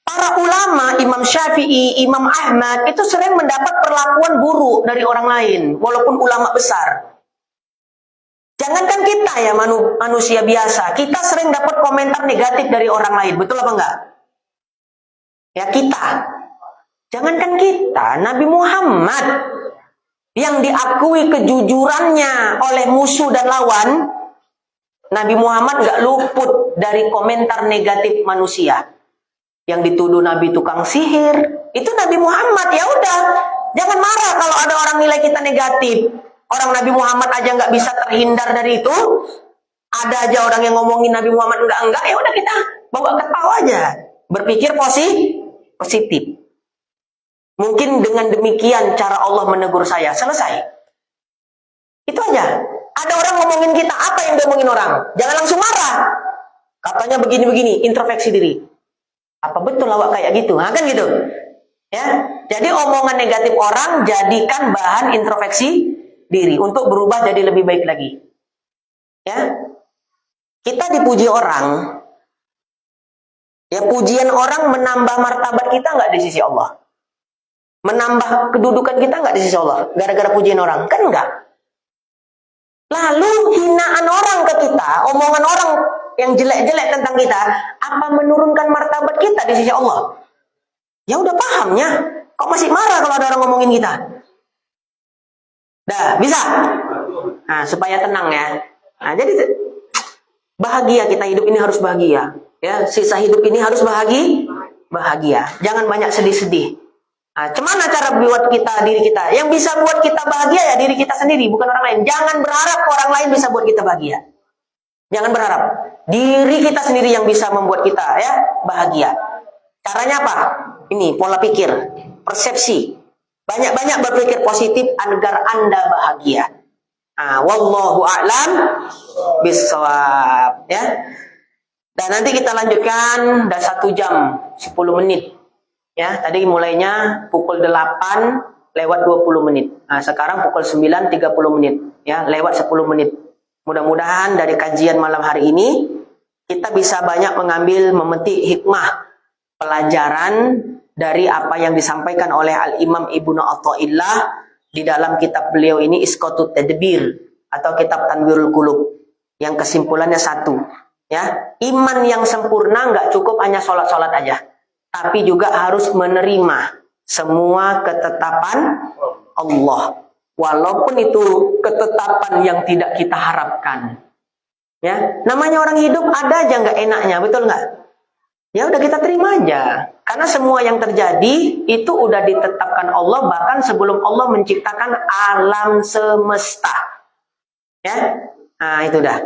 para ulama, Imam Syafi'i, Imam Ahmad itu sering mendapat perlakuan buruk dari orang lain, walaupun ulama besar. Jangankan kita ya manusia biasa, kita sering dapat komentar negatif dari orang lain, betul apa enggak? Ya kita. Jangankan kita, Nabi Muhammad yang diakui kejujurannya oleh musuh dan lawan, Nabi Muhammad nggak luput dari komentar negatif manusia. Yang dituduh Nabi tukang sihir, itu Nabi Muhammad. Ya udah, jangan marah kalau ada orang nilai kita negatif. Orang Nabi Muhammad aja nggak bisa terhindar dari itu. Ada aja orang yang ngomongin Nabi Muhammad enggak, ya udah kita bawa ketawa aja. Berpikir positif. Mungkin dengan demikian cara Allah menegur saya. Selesai. Itu aja. Ada orang ngomongin kita, apa yang diomongin orang? Jangan langsung marah. Katanya begini-begini, introspeksi diri. Apa betul awak kayak gitu? Nah, kan gitu. Ya. Jadi omongan negatif orang jadikan bahan introspeksi diri untuk berubah jadi lebih baik lagi. Ya. Kita dipuji orang. Ya, pujian orang menambah martabat kita nggak di sisi Allah? Menambah kedudukan kita nggak di sisi Allah? Gara-gara pujian orang? Kan enggak. Lalu hinaan orang ke kita, omongan orang yang jelek-jelek tentang kita, apa menurunkan martabat kita di sisi Allah? Ya udah pahamnya. Kok masih marah kalau ada orang ngomongin kita? Dah, bisa? Nah, supaya tenang ya. Nah, jadi bahagia, kita hidup ini harus bahagia. Ya, sisa hidup ini harus bahagia. Jangan banyak sedih-sedih. Nah, gimana cara buat diri kita? Yang bisa buat kita bahagia ya diri kita sendiri, bukan orang lain. Jangan berharap orang lain bisa buat kita bahagia. Jangan berharap. Diri kita sendiri yang bisa membuat kita ya bahagia. Caranya apa? Ini pola pikir, persepsi. Banyak-banyak berpikir positif agar Anda bahagia. Nah, wallahu a'lam bishawab ya. Dan nanti kita lanjutkan dah 1 jam 10 menit. Ya, tadi mulainya pukul 8 lewat 20 menit. Nah, sekarang pukul 9 30 menit. Ya, lewat 10 menit. Mudah-mudahan dari kajian malam hari ini kita bisa banyak memetik hikmah pelajaran dari apa yang disampaikan oleh Al-Imam Ibnu Athaillah di dalam kitab beliau ini Isqatut Tadbir atau kitab Tanwirul Qulub, yang kesimpulannya satu, ya, iman yang sempurna nggak cukup hanya sholat-sholat aja, tapi juga harus menerima semua ketetapan Allah, walaupun itu ketetapan yang tidak kita harapkan. Ya, namanya orang hidup ada aja nggak enaknya, betul nggak? Ya udah kita terima aja, karena semua yang terjadi itu udah ditetapkan Allah bahkan sebelum Allah menciptakan alam semesta. Ya, nah itu dah.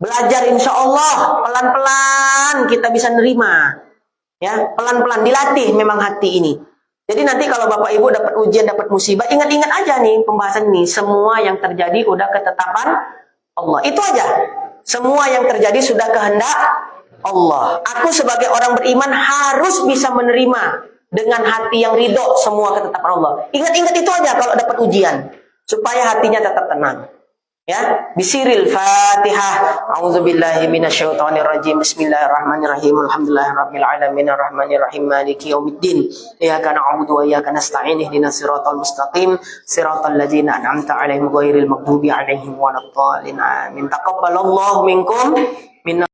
Belajar insya Allah pelan-pelan kita bisa nerima. Ya, pelan-pelan dilatih memang hati ini. Jadi nanti kalau Bapak Ibu dapat ujian, dapat musibah, ingat-ingat aja nih pembahasan ini. Semua yang terjadi udah ketetapan Allah. Itu aja. Semua yang terjadi sudah kehendak Allah. Aku sebagai orang beriman harus bisa menerima dengan hati yang ridho semua ketetapan Allah. Ingat-ingat itu aja kalau dapat ujian, supaya hatinya tetap tenang. Ya, bisiril Fatihah. A'udzubillahi minasyaitonir rajim. Bismillahirrahmanirrahim. Alhamdulillahirabbil alamin arrahmanir rahim maliki yaumiddin. Iyyaka na'budu wa iyyaka nasta'in. Ihdinas siratal mustaqim. Siratal ladzina an'amta 'alaihim ghairil maghdubi 'alaihim waladdallin. Amin. Taqabbalallahu minkum.